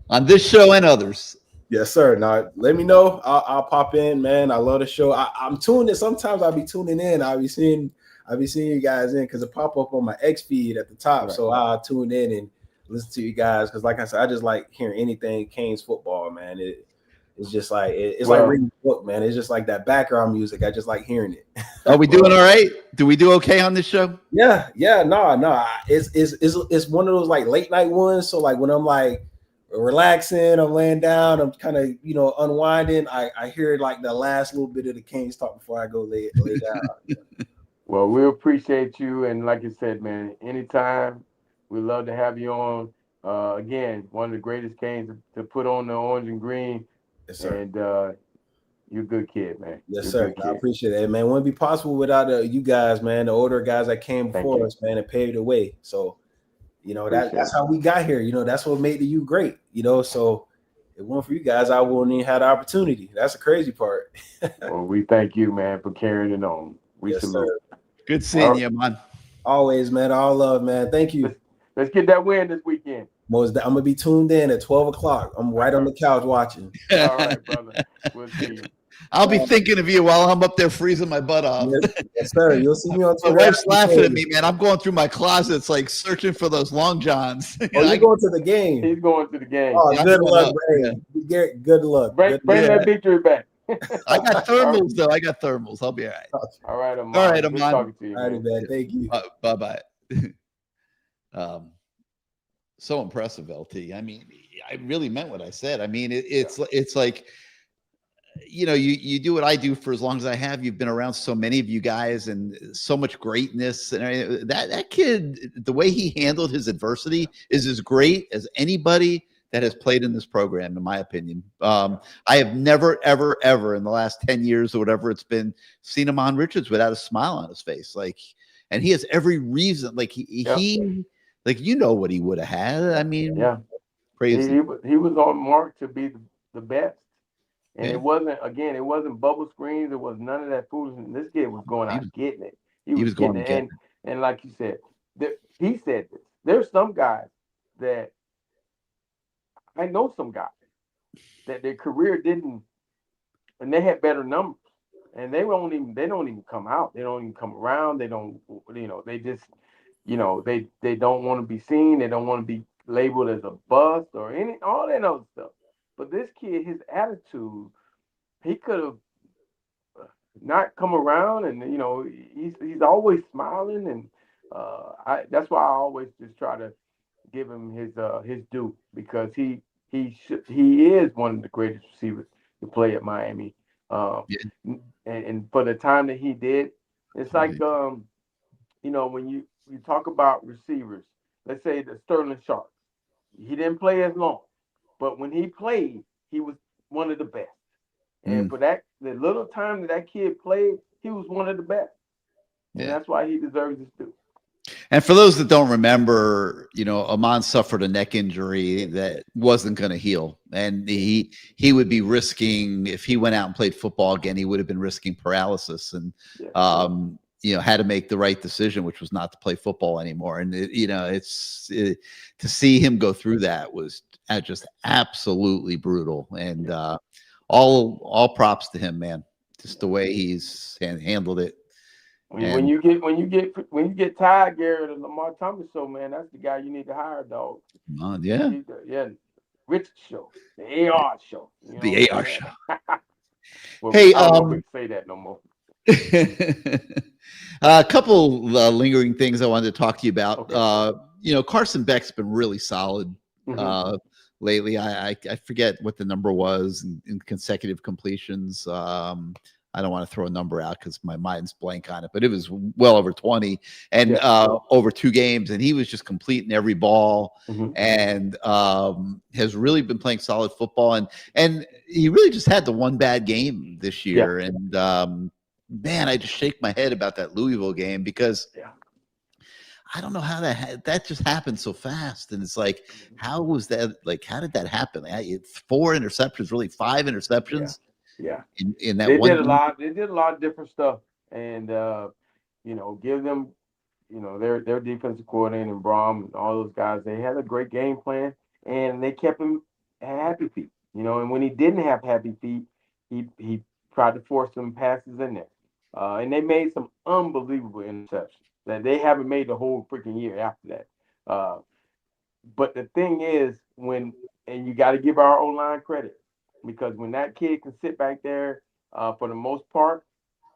on this show and others. Yes, sir. Now let me know. I'll pop in, man. I love the show. I'm tuning in. Sometimes I'll be tuning in. I'll be seeing you guys in because it pop up on my X feed at the top. Right. So I'll tune in and listen to you guys because, like I said, I just like hearing anything Canes football, man. It's just like it's like reading a book, man. It's just like that background music. I just like hearing it. Are we doing all right? Do we do okay on this show? Yeah. No. It's one of those like late night ones. So like when I'm like relaxing, I'm laying down, I'm kind of unwinding. I hear like the last little bit of the Canes talk before I go lay down. Well, we appreciate you, and like you said, man, anytime. We'd love to have you on. Again, one of the greatest Canes to put on the orange and green. Yes, sir. And you're a good kid, man. Yes, sir. I appreciate it, man. It wouldn't be possible without you guys, man. The older guys that came before us, man, and paved the way. So, that's how we got here. That's what made the U great. So if it weren't for you guys, I wouldn't even have the opportunity. That's the crazy part. Well, we thank you, man, for carrying it on. We salute. Sir. Good seeing you, man. Always, man. All love, man. Thank you. Let's get that win this weekend. I'm gonna be tuned in at 12 o'clock. I'm right on the couch watching. All right, brother. We'll see you. I'll be thinking of you while I'm up there freezing my butt off. Yes, sir. You'll see me on Twitter. My wife's laughing at me, man. I'm going through my closets, like searching for those long johns. You're going to the game. He's going to the game. Oh, good luck, man. Good luck. Bring that victory back. I got thermals, though. I got thermals. I'll be all right. All right, Ahmmon. All right, Ahmmon. Talking to you, all right, man. Thank you. Bye-bye. So impressive, LT. I mean, I really meant what I said. I mean, it's like, you do what I do for as long as I have. You've been around so many of you guys and so much greatness. And that kid, the way he handled his adversity is as great as anybody that has played in this program, in my opinion. I have never, ever, ever in the last 10 years or whatever it's been, seen Ahmmon Richards without a smile on his face. And he has every reason. Like he like what he would have had. I mean, crazy. He was on mark to be the best, And it wasn't bubble screens. It was none of that foolishness. This kid was going out getting it. He was going getting to get it. And like you said, he said this. There's some guys that I know some guys that their career didn't, and they had better numbers, and they don't even come out. They don't even come around. They don't, they just, they don't want to be seen. They don't want to be labeled as a bust or all that other stuff. But this kid, his attitude, he could have not come around, and he's always smiling, and that's why I always just try to give him his due, because he is one of the greatest receivers to play at Miami. And for the time that he did, it's like when you talk about receivers, let's say the Sterling Sharp, he didn't play as long, but when he played, he was one of the best. And for the little time that kid played, he was one of the best. And that's why he deserves his due. And for those that don't remember, Ahmmon suffered a neck injury that wasn't going to heal. And he would be risking, if he went out and played football again, he would have been risking paralysis, and, had to make the right decision, which was not to play football anymore. And, to see him go through that was just absolutely brutal. And all props to him, man. Just the way he's handled it. When you get tired, Garrett, of Lamar Thomas show, man, that's the guy you need to hire, dog. Rich show, the AR show, the AR show. Well, hey, I don't know if we can say that no more. A couple lingering things I wanted to talk to you about. Okay. Carson Beck's been really solid lately. I forget what the number was in consecutive completions. I don't want to throw a number out because my mind's blank on it, but it was well over 20 and over 2 games. And he was just completing every ball and has really been playing solid football. And he really just had the one bad game this year. Yeah. And man, I just shake my head about that Louisville game because I don't know how that just happened so fast. And it's like, how was that? Like, how did that happen? 4 interceptions, really 5 interceptions. Yeah. In that they did a lot of different stuff, and give them, their defensive coordinator and Brom and all those guys. They had a great game plan, and they kept him at happy feet. And when he didn't have happy feet, he tried to force some passes in there, and they made some unbelievable interceptions that they haven't made the whole freaking year after that. But the thing is, and you got to give our O-line credit. Because when that kid can sit back there for the most part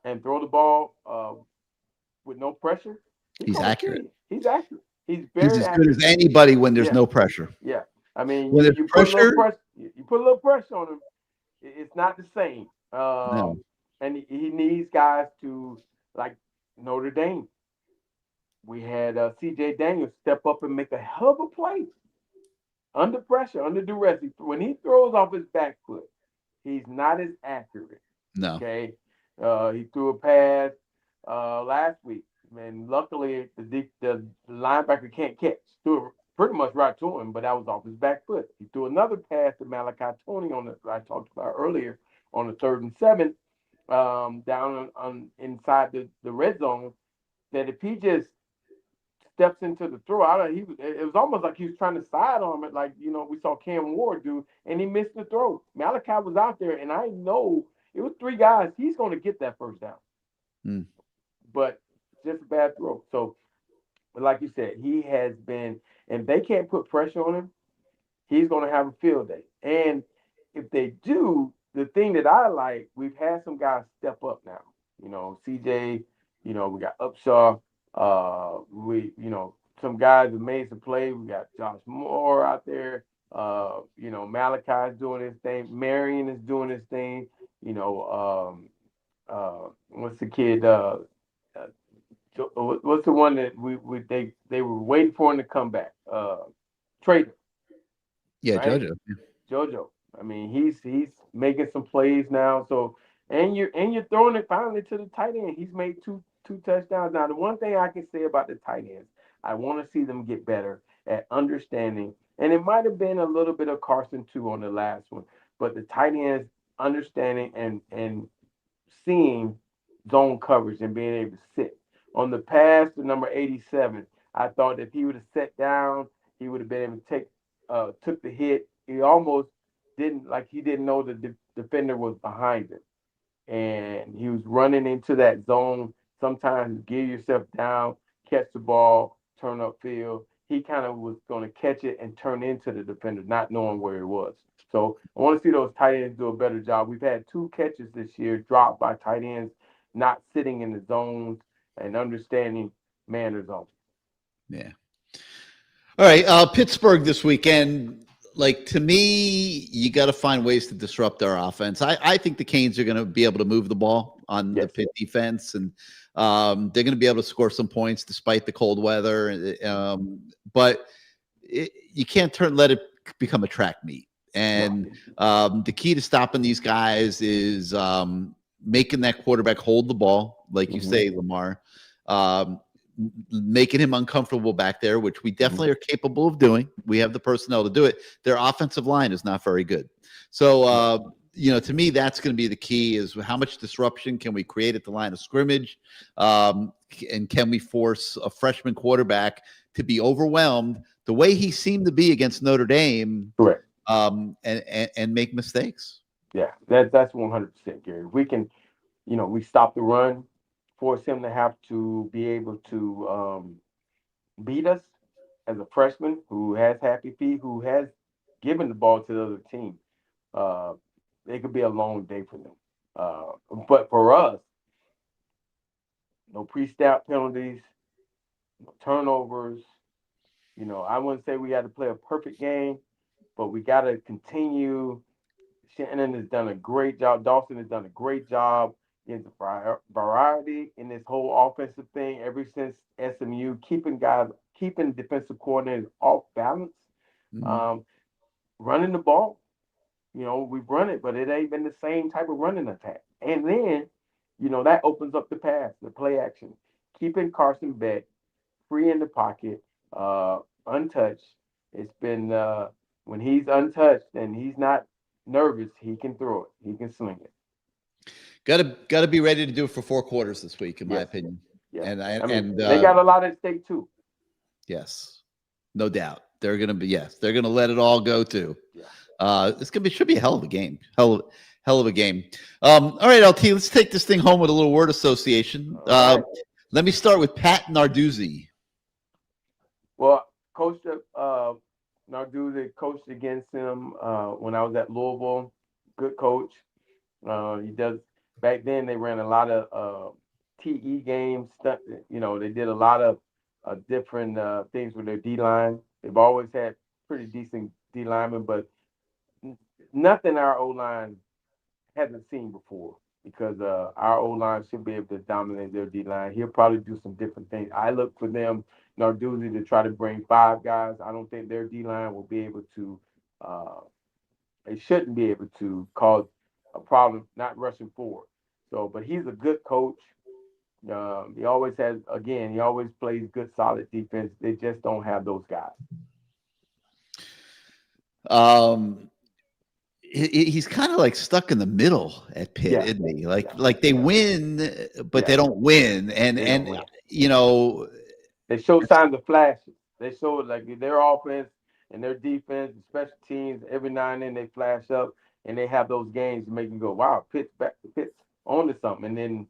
and throw the ball with no pressure, he's accurate. He's accurate. He's as good as anybody when there's no pressure. Yeah, I mean, when you put a little pressure on him, it's not the same. No. And he needs guys to, like Notre Dame. We had C.J. Daniels step up and make a hell of a play. Under pressure, under duress, when he throws off his back foot, he's not as accurate. No. Okay. He threw a pass last week, and luckily the linebacker can't catch. Threw it pretty much right to him, but that was off his back foot. He threw another pass to Malachi Tony I talked about earlier on the 3rd and 7, down on inside the red zone. That if he just steps into the throw, it was almost like he was trying to sidearm it, like we saw Cam Ward do, and he missed the throw. Malachi was out there, and I know it was 3 guys. He's going to get that first down, but just a bad throw. So, like you said, he has been, and they can't put pressure on him. He's going to have a field day, and if they do, the thing that I like, we've had some guys step up now. CJ. We got Upshaw. Some guys have made some plays. We got Josh Moore out there. Malachi's doing his thing. Marion is doing his thing. What's the kid? What's the one that they were waiting for him to come back? Trader. Yeah, right? JoJo. I mean, he's making some plays now. So, and you're throwing it finally to the tight end. He's made two touchdowns. Now, the one thing I can say about the tight ends, I want to see them get better at understanding, and it might have been a little bit of Carson too on the last one, but the tight ends understanding and seeing zone coverage and being able to sit. On the pass to number 87, I thought if he would have sat down, he would have been able to took the hit. He almost didn't like he didn't know the defender was behind him, and he was running into that zone. Sometimes get yourself down, catch the ball, turn upfield. He kind of was going to catch it and turn into the defender, not knowing where it was. So I want to see those tight ends do a better job. We've had 2 catches this year dropped by tight ends, not sitting in the zones and understanding man or zone. Yeah. All right. Pittsburgh this weekend. Like, to me, you got to find ways to disrupt our offense. I think the Canes are going to be able to move the ball on the Pitt defense, and they're going to be able to score some points despite the cold weather. But you can't let it become a track meet. And the key to stopping these guys is making that quarterback hold the ball, like you say, Lamar. Making him uncomfortable back there, which we definitely are capable of doing. We have the personnel to do it. Their offensive line is not very good. So, to me, that's going to be the key, is how much disruption can we create at the line of scrimmage? And can we force a freshman quarterback to be overwhelmed the way he seemed to be against Notre Dame? Correct. And make mistakes. Yeah, that's 100%, Gary. We can, we stop the run, force him to have to be able to beat us as a freshman who has happy feet, who has given the ball to the other team. It could be a long day for them. But for us, no pre-snap penalties, no turnovers. I wouldn't say we got to play a perfect game, but we got to continue. Shannon has done a great job. Dawson has done a great job in the variety in this whole offensive thing ever since SMU, keeping defensive coordinators off balance, running the ball. We've run it, but it ain't been the same type of running attack. And then, that opens up the pass, the play action, keeping Carson Beck free in the pocket, untouched. It's been when he's untouched and he's not nervous, he can throw it. He can sling it. Got to be ready to do it for 4 quarters this week, in my opinion. Yeah. And they got a lot at stake too. Yes, no doubt. They're gonna let it all go too. Yeah. Should be a hell of a game. Hell of a game. All right, LT, let's take this thing home with a little word association. Right. Let me start with Pat Narduzzi. Well, Coach Narduzzi coached against him when I was at Louisville. Good coach. He does. Back then, they ran a lot of TE games. They did a lot of different things with their D line. They've always had pretty decent D linemen, but nothing our O line hasn't seen before. Because our O line should be able to dominate their D line. He'll probably do some different things. I look for them, Narduzzi, to try to bring 5 guys. I don't think their D line will be able to. They shouldn't be able to cause a problem not rushing forward. So, but he's a good coach. He always plays good, solid defense. They just don't have those guys. He's kind of like stuck in the middle at Pitt, isn't he? Like they win, but they don't win. And they show signs of flashes. They show like their offense and their defense, and special teams. Every now and then they flash up, and they have those games to make you go, "Wow, Pitt's on to something," and then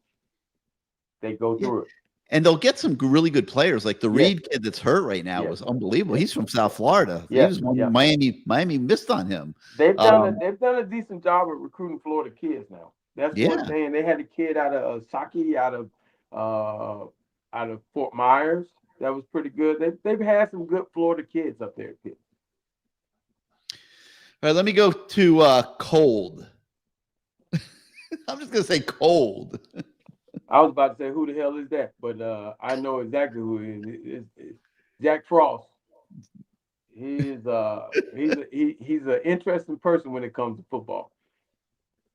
they go through it. And they'll get some really good players. Like the Reed kid that's hurt right now was unbelievable. He's from South Florida. He was one Miami missed on him. They've done a decent job of recruiting Florida kids now. That's one thing. They had a kid out of Saki, out of Fort Myers. That was pretty good. They've had some good Florida kids up there. All right, let me go to cold. I'm just gonna say cold. I was about to say, who the hell is that? But I know exactly who it is. It's Jack Frost. He's an interesting person when it comes to football.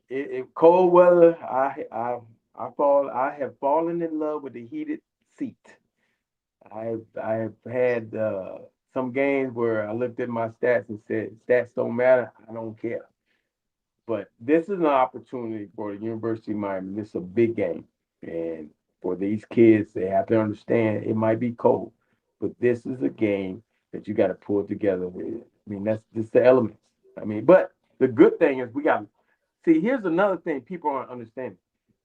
In cold weather, I have fallen in love with the heated seat. I have had some games where I looked at my stats and said, stats don't matter. I don't care. But this is an opportunity for the University of Miami. This is a big game. And for these kids, they have to understand it might be cold, but this is a game that you got to pull together with. I mean, that's just the elements. I mean, but the good thing is we got, see, here's another thing people aren't understanding.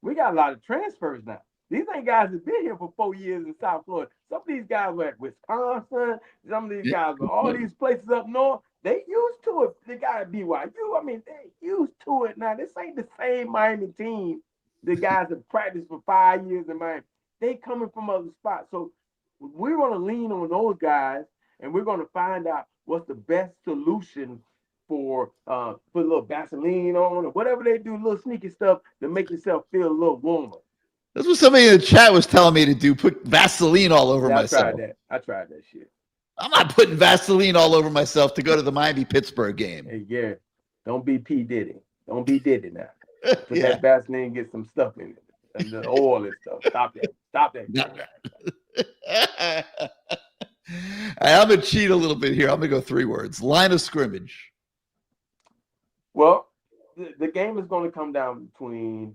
We got a lot of transfers now. These ain't guys that been here for 4 years in South Florida. Some of these guys were at Wisconsin. Some of these guys were all these places up north. They used to it. They got at BYU. I mean, they used to it now. This ain't the same Miami team. The guys have practiced for 5 years in Miami. They coming from other spots. So we're going to lean on those guys, and we're going to find out what's the best solution for put a little Vaseline on or whatever they do, little sneaky stuff to make yourself feel a little warmer. That's what somebody in the chat was telling me to do. Put Vaseline all over myself. I tried that shit. I'm not putting Vaseline all over myself to go to the Miami-Pittsburgh game. Hey, Gary, don't be P. Diddy. Don't be Diddy now. Put that Vaseline and get some stuff in it. And the oil and stuff. Stop that. I'm going to cheat a little bit here. I'm going to go 3 words. Line of scrimmage. Well, the game is going to come down between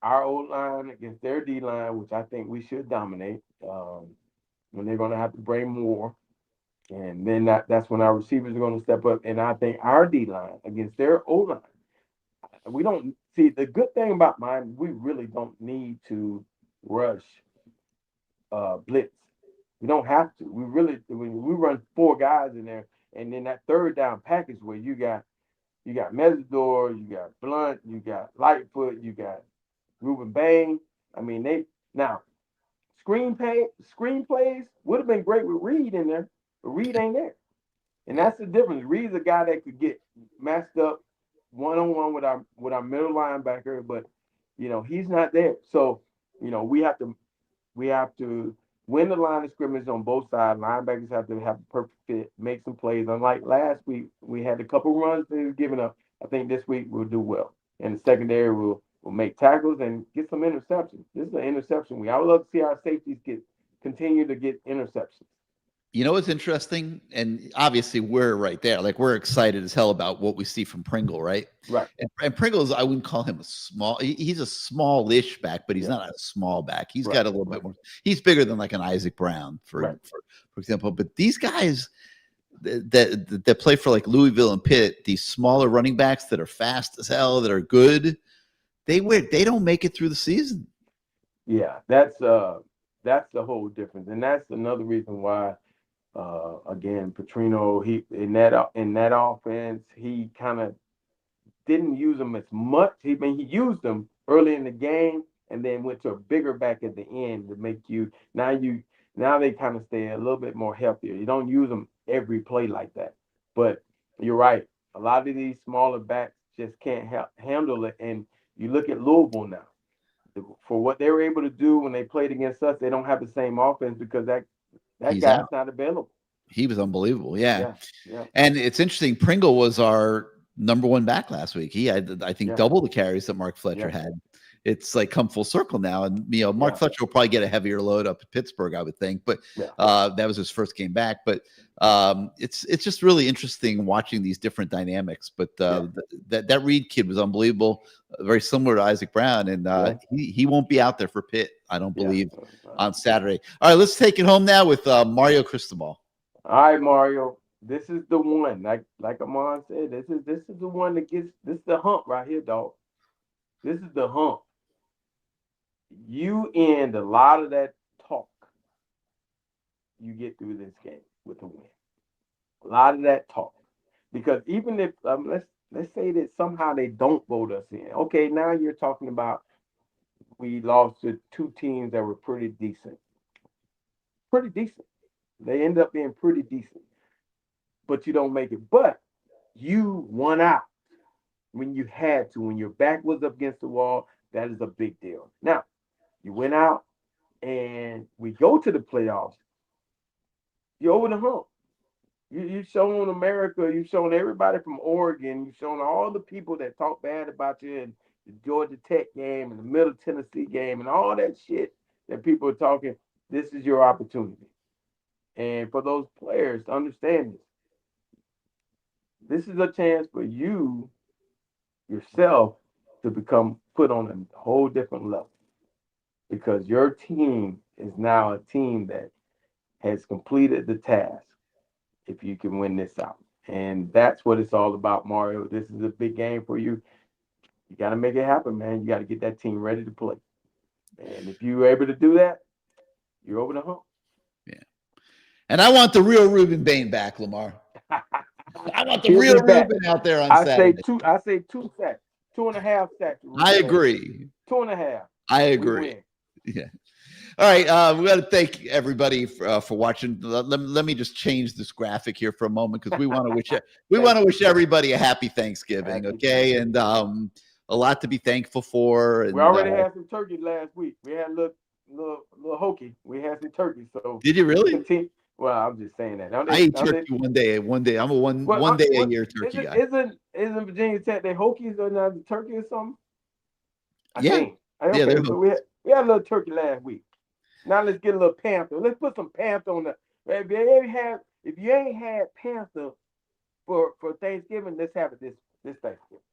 our O-line against their D-line, which I think we should dominate. When they're going to have to bring more. And then that's when our receivers are going to step up. And I think our D-line against their O-line. We don't see the good thing about mine. We really don't need to rush blitz. We don't have to. When we run 4 guys in there, and then that third down package where you got Mesidor, you got Blunt, you got Lightfoot, you got Ruben Bain. I mean, screenplays would have been great with Reed in there, but Reed ain't there. And that's the difference. Reed's a guy that could get matched up one-on-one with our middle linebacker, but he's not there. So, we have to win the line of scrimmage on both sides. Linebackers have to have a perfect fit, make some plays. Unlike last week, we had a couple runs they were giving up. I think this week we'll do well. And the secondary will make tackles and get some interceptions. This is an interception week. I would love to see our safeties continue to get interceptions. You know what's interesting? And obviously we're right there. Like, we're excited as hell about what we see from Pringle, right? Right. And Pringle's, I wouldn't call him a small. He's a smallish back, but he's not a small back. He's got a little bit more. He's bigger than like an Isaac Brown, for example. But these guys that play for like Louisville and Pitt, these smaller running backs that are fast as hell, that are good, they don't make it through the season. Yeah, that's the whole difference, and that's another reason why. Again, Petrino, he in that offense, he kind of didn't use them as much. He used them early in the game, and then went to a bigger back at the end to make now they kind of stay a little bit more healthier. You don't use them every play like that. But you're right. A lot of these smaller backs just can't handle it. And you look at Louisville now. For what they were able to do when they played against us, they don't have the same offense because that guy's not available. He was unbelievable. Yeah. And it's interesting. Pringle was our number 1 back last week. He had, I think, double the carries that Mark Fletcher had. It's like come full circle now. And, Mark Fletcher will probably get a heavier load up at Pittsburgh, I would think. But that was his first game back. But it's just really interesting watching these different dynamics. But that Reed kid was unbelievable, very similar to Isaac Brown. And he won't be out there for Pitt, I don't believe, on Saturday. All right, let's take it home now with Mario Cristobal. All right, Mario. This is the one. Like Ahmmon said, this is the one that gets. This is the hump right here, dog. This is the hump. You end a lot of that talk. You get through this game with a win. A lot of that talk, because even if let's say that somehow they don't vote us in. Okay, now you're talking about we lost to 2 teams that were pretty decent. Pretty decent. They end up being pretty decent, but you don't make it. But you won out when you had to, when your back was up against the wall. That is a big deal. Now, you went out and we go to the playoffs. You're over the hump. You've shown America, you've shown everybody from Oregon, you've shown all the people that talk bad about you in the Georgia Tech game and the Middle Tennessee game and all that shit that people are talking. This is your opportunity. And for those players to understand this is a chance for you yourself to become put on a whole different level, because your team is now a team that has completed the task if you can win this out. And that's what it's all about, Mario. This is a big game for you. You got to make it happen, man. You got to get that team ready to play. And if you're able to do that, you're over the hump. Yeah. And I want the real Ruben Bain back, Lamar. I want the He'll real be back. Ruben out there on I Saturday. say 2 sacks, 2.5 sacks. I agree. 2.5. I agree. Yeah. All right. We got to thank everybody for watching. Let me just change this graphic here for a moment, because we want to wish everybody a happy Thanksgiving. Okay, and a lot to be thankful for. And, we already had some turkey last week. We had a little hokey. We had some turkey. So did you really? Well, I'm just saying that. I eat turkey one day. I'm a one day a year turkey guy. Isn't Virginia Tech they Hokies or not the turkey or something? Yeah, so we had a little turkey last week. Now let's get a little panther. Let's put some panther on the. If you ain't had panther for Thanksgiving, let's have it this Thanksgiving.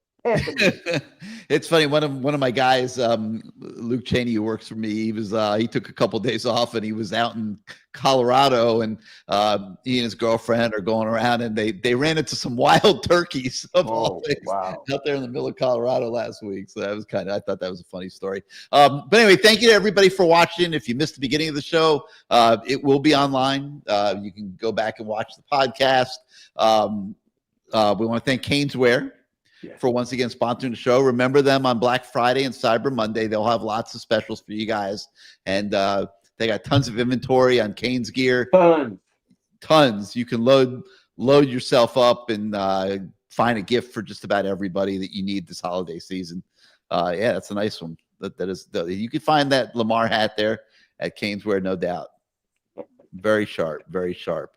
It's funny. One of my guys, Luke Cheney, who works for me, he took a couple days off and he was out in Colorado, and he and his girlfriend are going around, and they ran into some wild turkeys of all things out there in the middle of Colorado last week. So that was I thought that was a funny story. But anyway, thank you to everybody for watching. If you missed the beginning of the show, it will be online. You can go back and watch the podcast. We want to thank CaneSport for once again sponsoring the show. Remember them on Black Friday and Cyber Monday. They'll have lots of specials for you guys. And they got tons of inventory on Canes gear. Tons. You can load yourself up and find a gift for just about everybody that you need this holiday season. Yeah, that's a nice one. That is, you can find that Lamar hat there at CaneSport, no doubt. Very sharp, very sharp.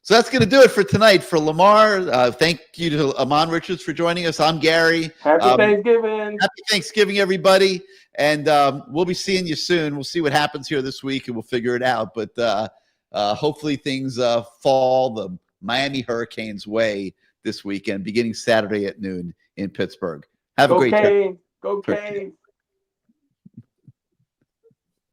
So that's going to do it for tonight. For Lamar, thank you to Ahmmon Richards for joining us. I'm Gary. Happy Thanksgiving. Happy Thanksgiving, everybody. And we'll be seeing you soon. We'll see what happens here this week, and we'll figure it out. But hopefully things fall the Miami Hurricanes' way this weekend, beginning Saturday at noon in Pittsburgh. Have a great day. Go Canes.